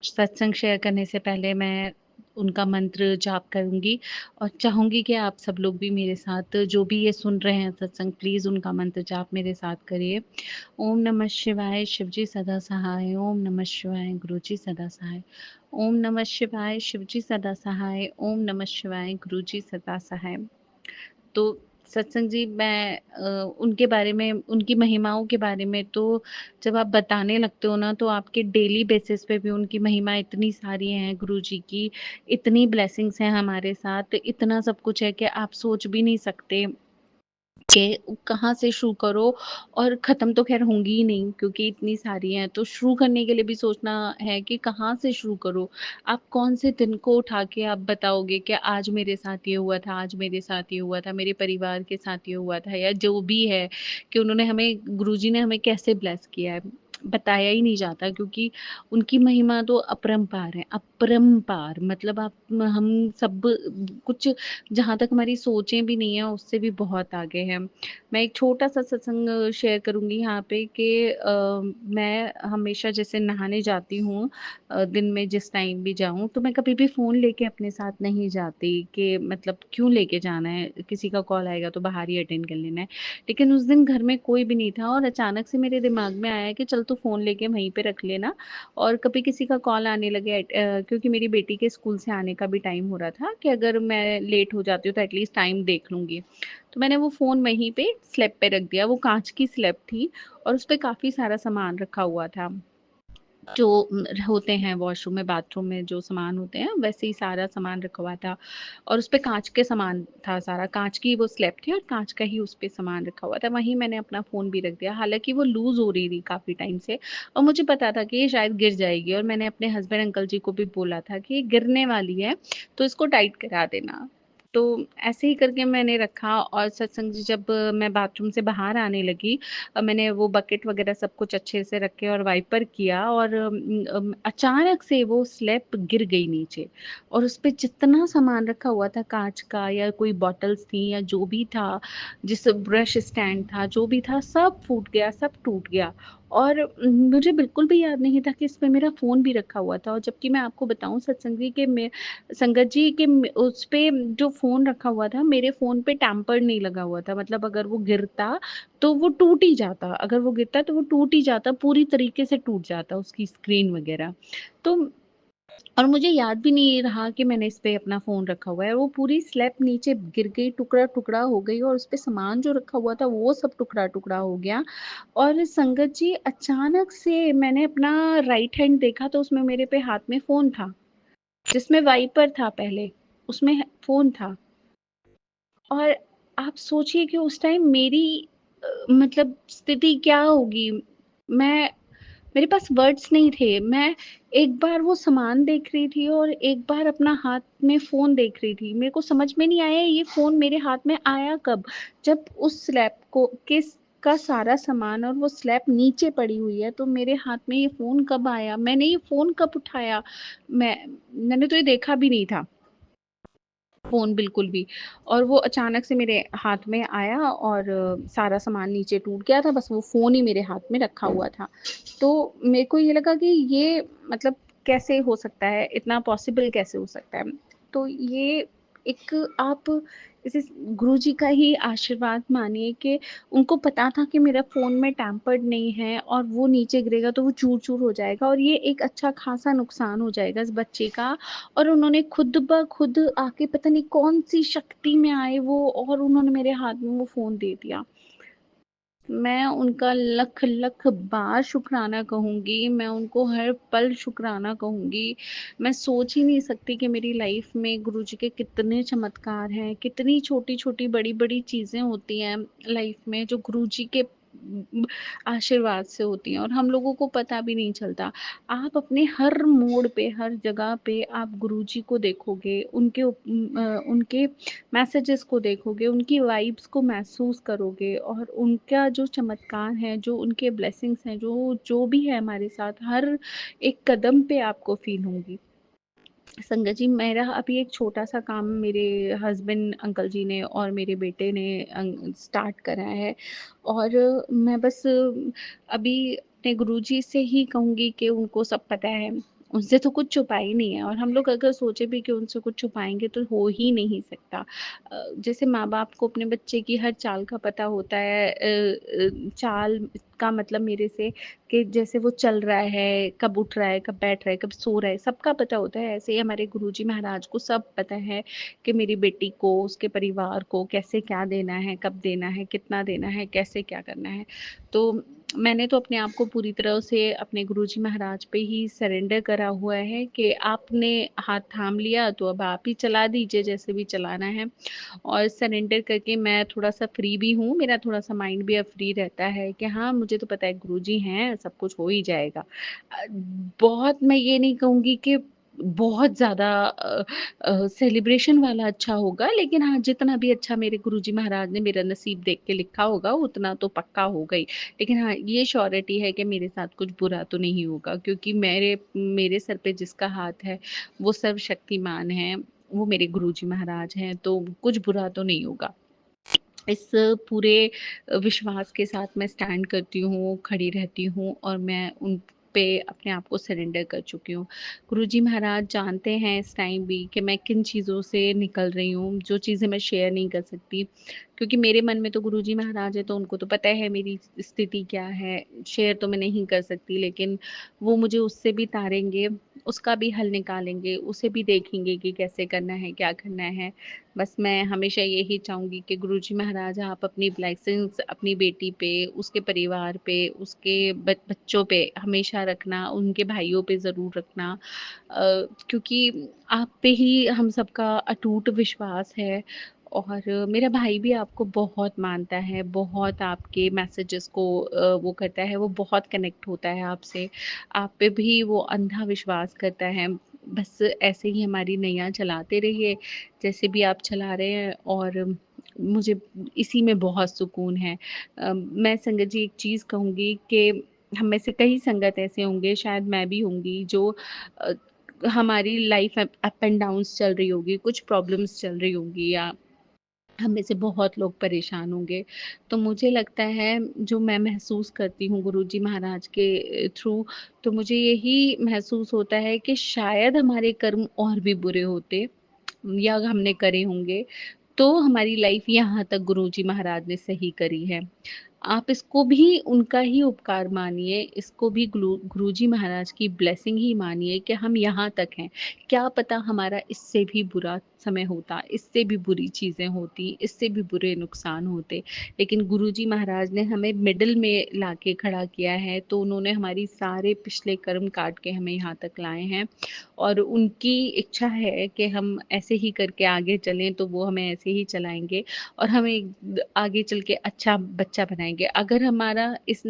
सत्संग शेयर करने से पहले मैं उनका मंत्र जाप करूँगी और चाहूँगी कि आप सब लोग भी मेरे साथ, जो भी ये सुन रहे हैं सत्संग, प्लीज़ उनका मंत्र जाप मेरे साथ करिए। ओम नमः शिवाय, शिवजी सदा सहाय। ओम नमः शिवाय, गुरुजी सदा सहाय। ओम नमः शिवाय, शिवजी सदा सहाय। ओम नमः शिवाय, गुरुजी सदा सहाय। तो सत्संग जी, मैं उनके बारे में, उनकी महिमाओं के बारे में तो जब आप बताने लगते हो ना, तो आपके डेली बेसिस पे भी उनकी महिमा इतनी सारी हैं गुरुजी की, इतनी ब्लेसिंग्स हैं हमारे साथ, इतना सब कुछ है कि आप सोच भी नहीं सकते कि कहाँ से शुरू करो। और ख़त्म तो ख़ैर होंगी ही नहीं क्योंकि इतनी सारी हैं, तो शुरू करने के लिए भी सोचना है कि कहाँ से शुरू करूँ। आप कौन से दिन को उठा के आप बताओगे कि आज मेरे साथ ये हुआ था, आज मेरे साथ ये हुआ था, मेरे परिवार के साथ ये हुआ था, या जो भी है कि उन्होंने हमें, गुरुजी ने हमें कैसे ब्लेस किया है, बताया ही नहीं जाता, क्योंकि उनकी महिमा तो अपरंपार है, अपरंपार। मतलब आप, हम सब कुछ जहाँ तक हमारी सोचें भी नहीं है उससे भी बहुत आगे है। मैं एक छोटा-सा सत्संग शेयर करूँगी यहाँ पे कि मैं हमेशा जैसे नहाने जाती हूँ, दिन में जिस टाइम भी जाऊँ, तो मैं कभी भी फ़ोन लेके अपने साथ नहीं जाती कि मतलब क्यों लेके जाना है, किसी का कॉल आएगा तो बाहर ही अटेंड कर लेना है। लेकिन उस दिन घर में कोई भी नहीं था और अचानक से मेरे दिमाग में आया कि चल तू फ़ोन लेके वहीं पे रख लेना, और कभी किसी का कॉल आने लगे, क्योंकि मेरी बेटी के स्कूल से आने का भी टाइम हो रहा था कि अगर मैं लेट हो जाती हूँ तो एटलीस्ट टाइम देख लूँगी। तो मैंने वो फ़ोन वहीं पे स्लैब पे रख दिया, वो काँच की स्लैब थी और उसपे काफ़ी सारा सामान रखा हुआ था। जो होते हैं वॉशरूम में, बाथरूम में जो सामान होते हैं, वैसे ही सारा सामान रखा हुआ था और उसपे काँच के सामान था सारा, काँच की वो स्लैब थी और काँच का ही उसपे सामान रखा हुआ था। वहीं मैंने अपना फ़ोन भी रख दिया, हालाँकि वो लूज़ हो रही थी काफ़ी टाइम से और मुझे पता था कि ये शायद गिर जाएगी, और मैंने अपने हस्बैंड अंकल जी को भी बोला था कि ये गिरने वाली है, तो इसको टाइट करा देना। तो ऐसे ही करके मैंने रखा, और सत्संग जी, जब मैं बाथरूम से बाहर आने लगी, मैंने वो बकेट वगैरह सब कुछ अच्छे से रखे और वाइपर किया, और अचानक से वो स्लैब गिर गई नीचे, और उसपे जितना सामान रखा हुआ था काँच का, या कोई बॉटल्स थी या जो भी था, जिस ब्रश स्टैंड था, जो भी था, सब फूट गया, सब टूट गया। और मुझे बिल्कुल भी याद नहीं था कि इसमें मेरा फ़ोन भी रखा हुआ था, और जबकि मैं आपको बताऊँ सत्संग जी के मैं संगत जी के उसपे जो फ़ोन रखा हुआ था, मेरे फ़ोन पे टैम्पर नहीं लगा हुआ था, मतलब अगर वो गिरता तो वो टूट ही जाता, अगर वो गिरता तो वो टूट ही जाता, पूरी तरीके से टूट जाता उसकी स्क्रीन वग़ैरह। तो और मुझे याद भी नहीं रहा कि मैंने इस पे अपना फ़ोन रखा हुआ है, वो पूरी स्लैब नीचे गिर गई, टुकड़ा-टुकड़ा हो गई, और उसपे सामान जो रखा हुआ था वो सब टुकड़ा-टुकड़ा हो गया। और संगत जी, अचानक से मैंने अपना राइट हैंड देखा तो उसमें मेरे पे हाथ में फ़ोन था, जिसमें वाइपर था पहले, उसमें फ़ोन था। और आप सोचिए कि उस टाइम मेरी मतलब स्थिति क्या होगी? मैं मेरे पास वर्ड्स नहीं थे। मैं एक बार वो सामान देख रही थी और एक बार अपना हाथ में फ़ोन देख रही थी। मेरे को समझ में नहीं आया ये फ़ोन मेरे हाथ में आया कब? जब उस स्लैब को किस का सारा सामान और वो स्लैब नीचे पड़ी हुई है, तो मेरे हाथ में ये फ़ोन कब आया? मैंने ये फ़ोन कब उठाया? मैंने तो ये देखा भी नहीं था। फ़ोन बिल्कुल भी। और वो अचानक से मेरे हाथ में आया और सारा सामान नीचे टूट गया था, बस वो फ़ोन ही मेरे हाथ में रखा हुआ था। तो मेरे को ये लगा कि ये मतलब कैसे हो सकता है? इतना पॉसिबल कैसे हो सकता है? तो ये एक आप इसे गुरुजी का ही आशीर्वाद मानिए कि उनको पता था कि मेरा फ़ोन में टैम्पर्ड नहीं है और वो नीचे गिरेगा तो वो चूर-चूर हो जाएगा और ये एक अच्छा खासा नुकसान हो जाएगा इस बच्चे का। और उन्होंने खुद ब खुद आके पता नहीं कौन-सी शक्ति में आए वो और उन्होंने मेरे हाथ में वो फ़ोन दे दिया। मैं उनका लख-लख बार शुक्राना कहूँगी, मैं उनको हर पल शुक्राना कहूँगी। मैं सोच ही नहीं सकती कि मेरी लाइफ़ में गुरुजी के कितने चमत्कार हैं, कितनी छोटी-छोटी, बड़ी-बड़ी चीज़ें होती हैं लाइफ़ में जो गुरुजी के आशीर्वाद से होती हैं और हम लोगों को पता भी नहीं चलता। आप अपने हर मोड़ पे, हर जगह पे आप गुरुजी को देखोगे, उनके मैसेजेस को देखोगे, उनकी वाइब्स को महसूस करोगे और उनका जो चमत्कार है, जो उनके ब्लेसिंग्स हैं, जो जो भी है हमारे साथ, हर एक कदम पे आपको फ़ील होंगी। संगत जी, मेरा अभी एक छोटा-सा काम मेरे हस्बैंड अंकल जी ने और मेरे बेटे ने स्टार्ट करा है और मैं बस अभी अपने गुरुजी से ही कहूँगी कि उनको सब पता है। उनसे तो कुछ छुपा ही नहीं है और हम लोग अगर सोचे भी कि उनसे कुछ छुपाएँगे तो हो ही नहीं सकता। जैसे माँ-बाप को अपने बच्चे की हर चाल का पता होता है, चाल का मतलब मेरे से कि जैसे वो चल रहा है, कब उठ रहा है, कब बैठ रहा है, कब सो रहा है, सबका पता होता है। ऐसे ही हमारे गुरुजी महाराज को सब पता है कि मेरी बेटी को, उसके परिवार को कैसे क्या देना है, कब देना है, कितना देना है, कैसे क्या करना है। तो मैंने तो अपने आप को पूरी तरह से अपने गुरुजी महाराज पे ही सरेंडर करा हुआ है कि आपने हाथ थाम लिया तो अब आप ही चला दीजिए जैसे भी चलाना है। और सरेंडर करके मैं थोड़ा-सा फ्री भी हूँ, मेरा थोड़ा-सा माइंड भी अब फ्री रहता है कि हाँ, मुझे तो पता है गुरुजी हैं, सब कुछ हो ही जाएगा। बहुत मैं ये नहीं कहूँगी कि बहुत ज़्यादा सेलिब्रेशन वाला अच्छा होगा, लेकिन हाँ, जितना भी अच्छा मेरे गुरुजी महाराज ने मेरा नसीब देख के लिखा होगा, उतना तो पक्का होगा ही। लेकिन हाँ, ये श्योरिटी है कि मेरे साथ कुछ बुरा तो नहीं होगा क्योंकि मेरे मेरे सर पे जिसका हाथ है, वो सर्वशक्तिमान है। वो मेरे गुरुजी महाराज हैं, तो कुछ बुरा तो नहीं होगा। इस पूरे विश्वास के साथ मैं स्टैंड करती हूँ, खड़ी रहती हूँ और मैं उन पे अपने आप को सरेंडर कर चुकी हूँ। गुरुजी महाराज जानते हैं इस टाइम भी कि मैं किन चीज़ों से निकल रही हूँ, जो चीज़ें मैं शेयर नहीं कर सकती। क्योंकि मेरे मन में तो गुरुजी महाराज हैं, तो उनको तो पता है मेरी स्थिति क्या है। शेयर तो मैं नहीं कर सकती, लेकिन वो मुझे उससे भी तारेंगे, उसका भी हल निकालेंगे, उसे भी देखेंगे कि कैसे करना है, क्या करना है। बस मैं हमेशा यही चाहूँगी कि गुरुजी महाराज आप अपनी ब्लेसिंग्स अपनी बेटी पे, उसके परिवार पे, उसके बच्चों पे हमेशा रखना, उनके भाइयों पे ज़रूर रखना। क्योंकि आप पे ही हम सबका अटूट विश्वास है और मेरा भाई भी आपको बहुत मानता है, बहुत आपके मैसेजेस को वो करता है, वो बहुत कनेक्ट होता है आपसे। आप पे भी वो अंधा विश्वास करता है। बस ऐसे ही हमारी नैया चलाते रहिए जैसे भी आप चला रहे हैं और मुझे इसी में बहुत सुकून है। मैं संगत जी एक चीज़ कहूँगी कि हम में से कई संगत ऐसे होंगे, शायद मैं भी होंगी जो अ, हमारी लाइफ अप एंड डाउन्स चल रही होगी, कुछ प्रॉब्लम्स चल रही होंगी या हम में से बहुत लोग परेशान होंगे। तो मुझे लगता है जो मैं महसूस करती हूँ गुरुजी महाराज के थ्रू, तो मुझे यही महसूस होता है कि शायद हमारे कर्म और भी बुरे होते या हमने करे होंगे, तो हमारी लाइफ यहाँ तक गुरुजी महाराज ने सही करी है। आप इसको भी उनका ही उपकार मानिए, इसको भी गुरुजी महाराज की ब्लेसिंग ही मानिए कि हम यहाँ तक हैं। क्या पता हमारा इससे भी बुरा समय होता, इससे भी बुरी चीज़ें होती, इससे भी बुरे नुकसान होते, लेकिन गुरुजी महाराज ने हमें मिडल में लाके खड़ा किया है, तो उन्होंने हमारी सारे पिछले कर्म काट के हमें यहाँ तक लाए हैं और उनकी इच्छा है कि हम ऐसे ही करके आगे चलें, तो वो हमें ऐसे ही चलाएँगे और हमें आगे चल के अच्छा बच्चा बनाएँगे। अगर हमारा इस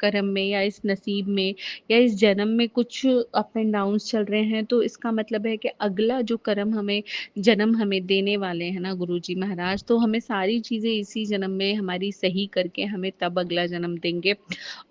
कर्म में या इस नसीब में या इस जन्म में कुछ अप एंड डाउन्स चल रहे हैं, तो इसका मतलब है कि अगला जो कर्म हमें जन्म हमें देने वाले हैं ना गुरुजी महाराज, तो हमें सारी चीज़ें इसी जन्म में हमारी सही करके हमें तब अगला जन्म देंगे।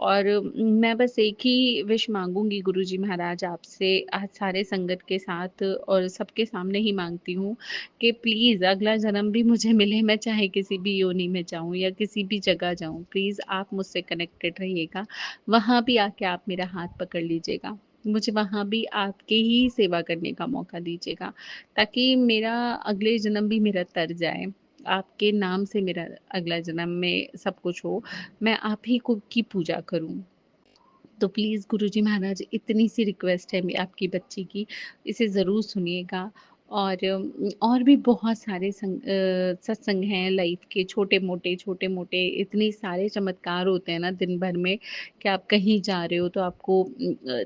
और मैं बस एक ही विश माँगूँगी गुरुजी महाराज आपसे आज सारे संगत के साथ और सबके सामने ही माँगती हूँ कि प्लीज़ अगला जन्म भी मुझे मिले, मैं चाहे किसी भी योनि में जाऊँ या किसी भी जगह जाऊँ, प्लीज़ आप मुझसे कनेक्टेड रहिएगा। वहाँ भी आके आप मेरा हाथ पकड़ लीजिएगा। मुझे वहाँ भी आपके ही सेवा करने का मौका दीजिएगा, ताकि मेरा अगले जन्म भी मेरा तर जाए। आपके नाम से मेरा अगला जन्म में सब कुछ हो, मैं आप ही को की पूजा करूँ। तो प्लीज़ गुरुजी महाराज इतनी सी रिक्वेस्ट है आपकी बच्ची की, इसे ज़रूर सुनिएगा। और भी बहुत सारे सत्संग हैं लाइफ के, छोटे-मोटे इतने सारे चमत्कार होते हैं ना दिन भर में, कि आप कहीं जा रहे हो तो आपको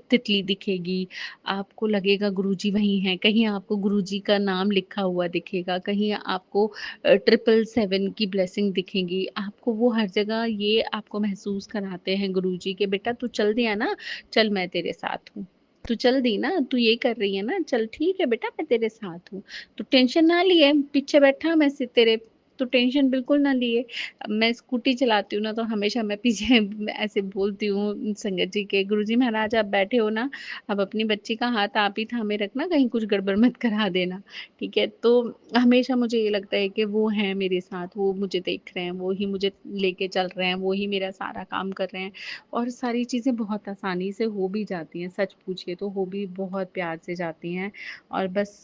तितली दिखेगी, आपको लगेगा गुरुजी वहीं हैं, कहीं आपको गुरुजी का नाम लिखा हुआ दिखेगा, कहीं आपको 777 की ब्लेसिंग दिखेंगी, आपको वो हर जगह ये आपको महसूस कराते हैं गुरुजी के बेटा तू चल दिया ना, चल मैं तेरे साथ हूँ। तू चल दी ना, तू ये कर रही है ना, चल ठीक है बेटा मैं तेरे साथ हूँ। तू टेंशन ना लिए, पीछे बैठा मैं से तेरे, तू टेंशन बिल्कुल ना लिए। अब मैं स्कूटी चलाती हूँ ना तो हमेशा मैं पीछे ऐसे बोलती हूँ संगत जी के, गुरुजी महाराज आप बैठे हो ना, अब अपनी बच्ची का हाथ आप ही थामे रखना, कहीं कुछ गड़बड़ मत करा देना। ठीक है, तो हमेशा मुझे ये लगता है कि वो हैं मेरे साथ, वो मुझे देख रहे हैं, वो ही मुझे लेके चल रहे हैं, वो ही मेरा सारा काम कर रहे हैं, और सारी चीज़ें बहुत आसानी से हो भी जाती हैं, सच पूछिए तो हो भी बहुत प्यार से जाती हैं। और बस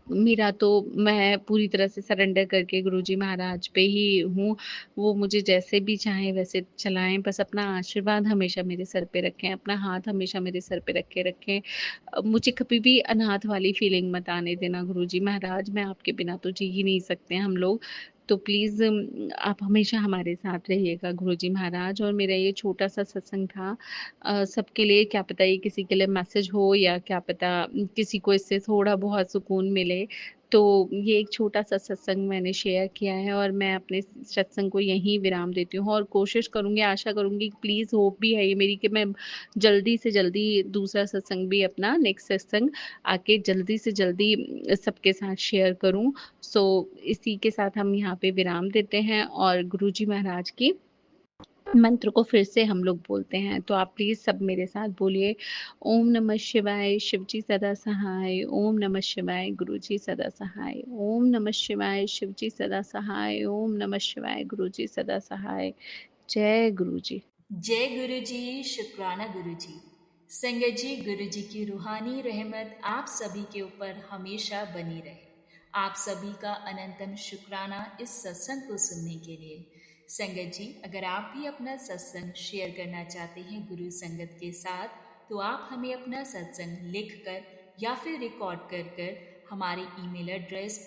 मेरा तो मैं पूरी तरह से सरेंडर करके गुरुजी महाराज पे ही हूँ, वो मुझे जैसे भी चाहें वैसे चलाएँ, बस अपना आशीर्वाद हमेशा मेरे सर पे रखें, अपना हाथ हमेशा मेरे सर पे रखे रखें। मुझे कभी भी अनाथ वाली फीलिंग मत आने देना गुरुजी महाराज, मैं आपके बिना तो जी ही नहीं सकते हम लोग। तो प्लीज़ आप हमेशा हमारे साथ रहिएगा गुरुजी महाराज। और मेरा ये छोटा-सा सत्संग था, सबके लिए, क्या पता ये किसी के लिए मैसेज हो, या क्या पता किसी को इससे थोड़ा बहुत सुकून मिले। तो ये एक छोटा-सा सत्संग मैंने शेयर किया है, और मैं अपने सत्संग को यहीं विराम देती हूँ, और कोशिश करूँगी, आशा करूँगी, प्लीज़ होप भी है ये मेरी कि मैं जल्दी से जल्दी दूसरा सत्संग भी, अपना नेक्स्ट सत्संग आके जल्दी से जल्दी सबके साथ शेयर करूँ। सो इसी के साथ हम यहाँ पे विराम देते हैं, और गुरुजी महाराज की मंत्र को फिर से हम लोग बोलते हैं। तो आप प्लीज़ सब मेरे साथ बोलिए, ओम नमः शिवाय, शिवजी सदा सहाय, ओम नमः शिवाय, गुरुजी सदा सहाय, ओम नमः शिवाय, शिवजी सदा सहाय, ओम नमः शिवाय, गुरुजी सदा सहाय। जय गुरुजी। जय गुरु जी, शुक्राना गुरु जी। संगत जी, गुरु जी की रूहानी रहमत आप सभी के ऊपर हमेशा बनी रहे। आप सभी का अनंतम शुक्राना इस सत्संग को सुनने के लिए। संगत जी, अगर आप भी अपना सत्संग शेयर करना चाहते हैं गुरु संगत के साथ, तो आप हमें अपना सत्संग लिख कर या फिर रिकॉर्ड कर कर हमारे ईमेल एड्रेस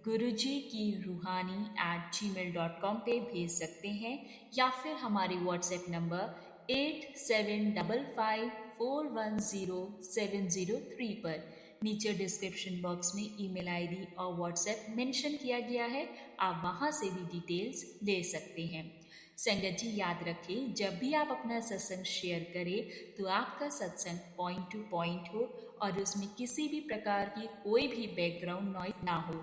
guruji-ki-ruhani@gmail.com पे भेज सकते हैं, या फिर हमारे व्हाट्सएप नंबर 8755410703 पर नीचे डिस्क्रिप्शन बॉक्स में ईमेल आईडी और व्हाट्सएप मेंशन किया गया है, आप वहां से भी डिटेल्स ले सकते हैं। संगत जी, याद रखें, जब भी आप अपना सत्संग शेयर करें तो आपका सत्संग पॉइंट टू पॉइंट हो और उसमें किसी भी प्रकार की कोई भी बैकग्राउंड नॉइज ना हो।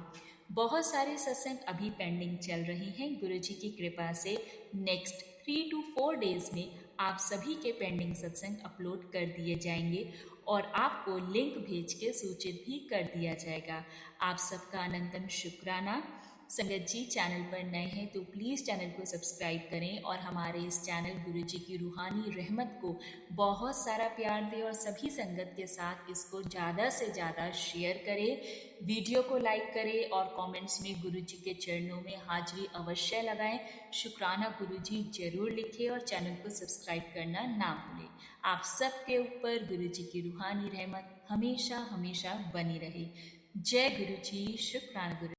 बहुत सारे सत्संग अभी पेंडिंग चल रहे हैं, गुरुजी की कृपा से नेक्स्ट 3 to 4 डेज में आप सभी के पेंडिंग सत्संग अपलोड कर दिए जाएंगे और आपको लिंक भेज के सूचित भी कर दिया जाएगा। आप सबका अनंतम शुक्राना। संगत जी, चैनल पर नए हैं तो प्लीज़ चैनल को सब्सक्राइब करें और हमारे इस चैनल गुरुजी की रूहानी रहमत को बहुत सारा प्यार दें और सभी संगत के साथ इसको ज़्यादा से ज़्यादा शेयर करें। वीडियो को लाइक करें और कमेंट्स में गुरुजी के चरणों में हाजिरी अवश्य लगाएं। शुक्राना गुरुजी जरूर लिखें और चैनल को सब्सक्राइब करना ना भूलें। आप सबके ऊपर गुरुजी की रूहानी रहमत हमेशा हमेशा बनी रहे। जय गुरुजी, शुक्राना गुरु।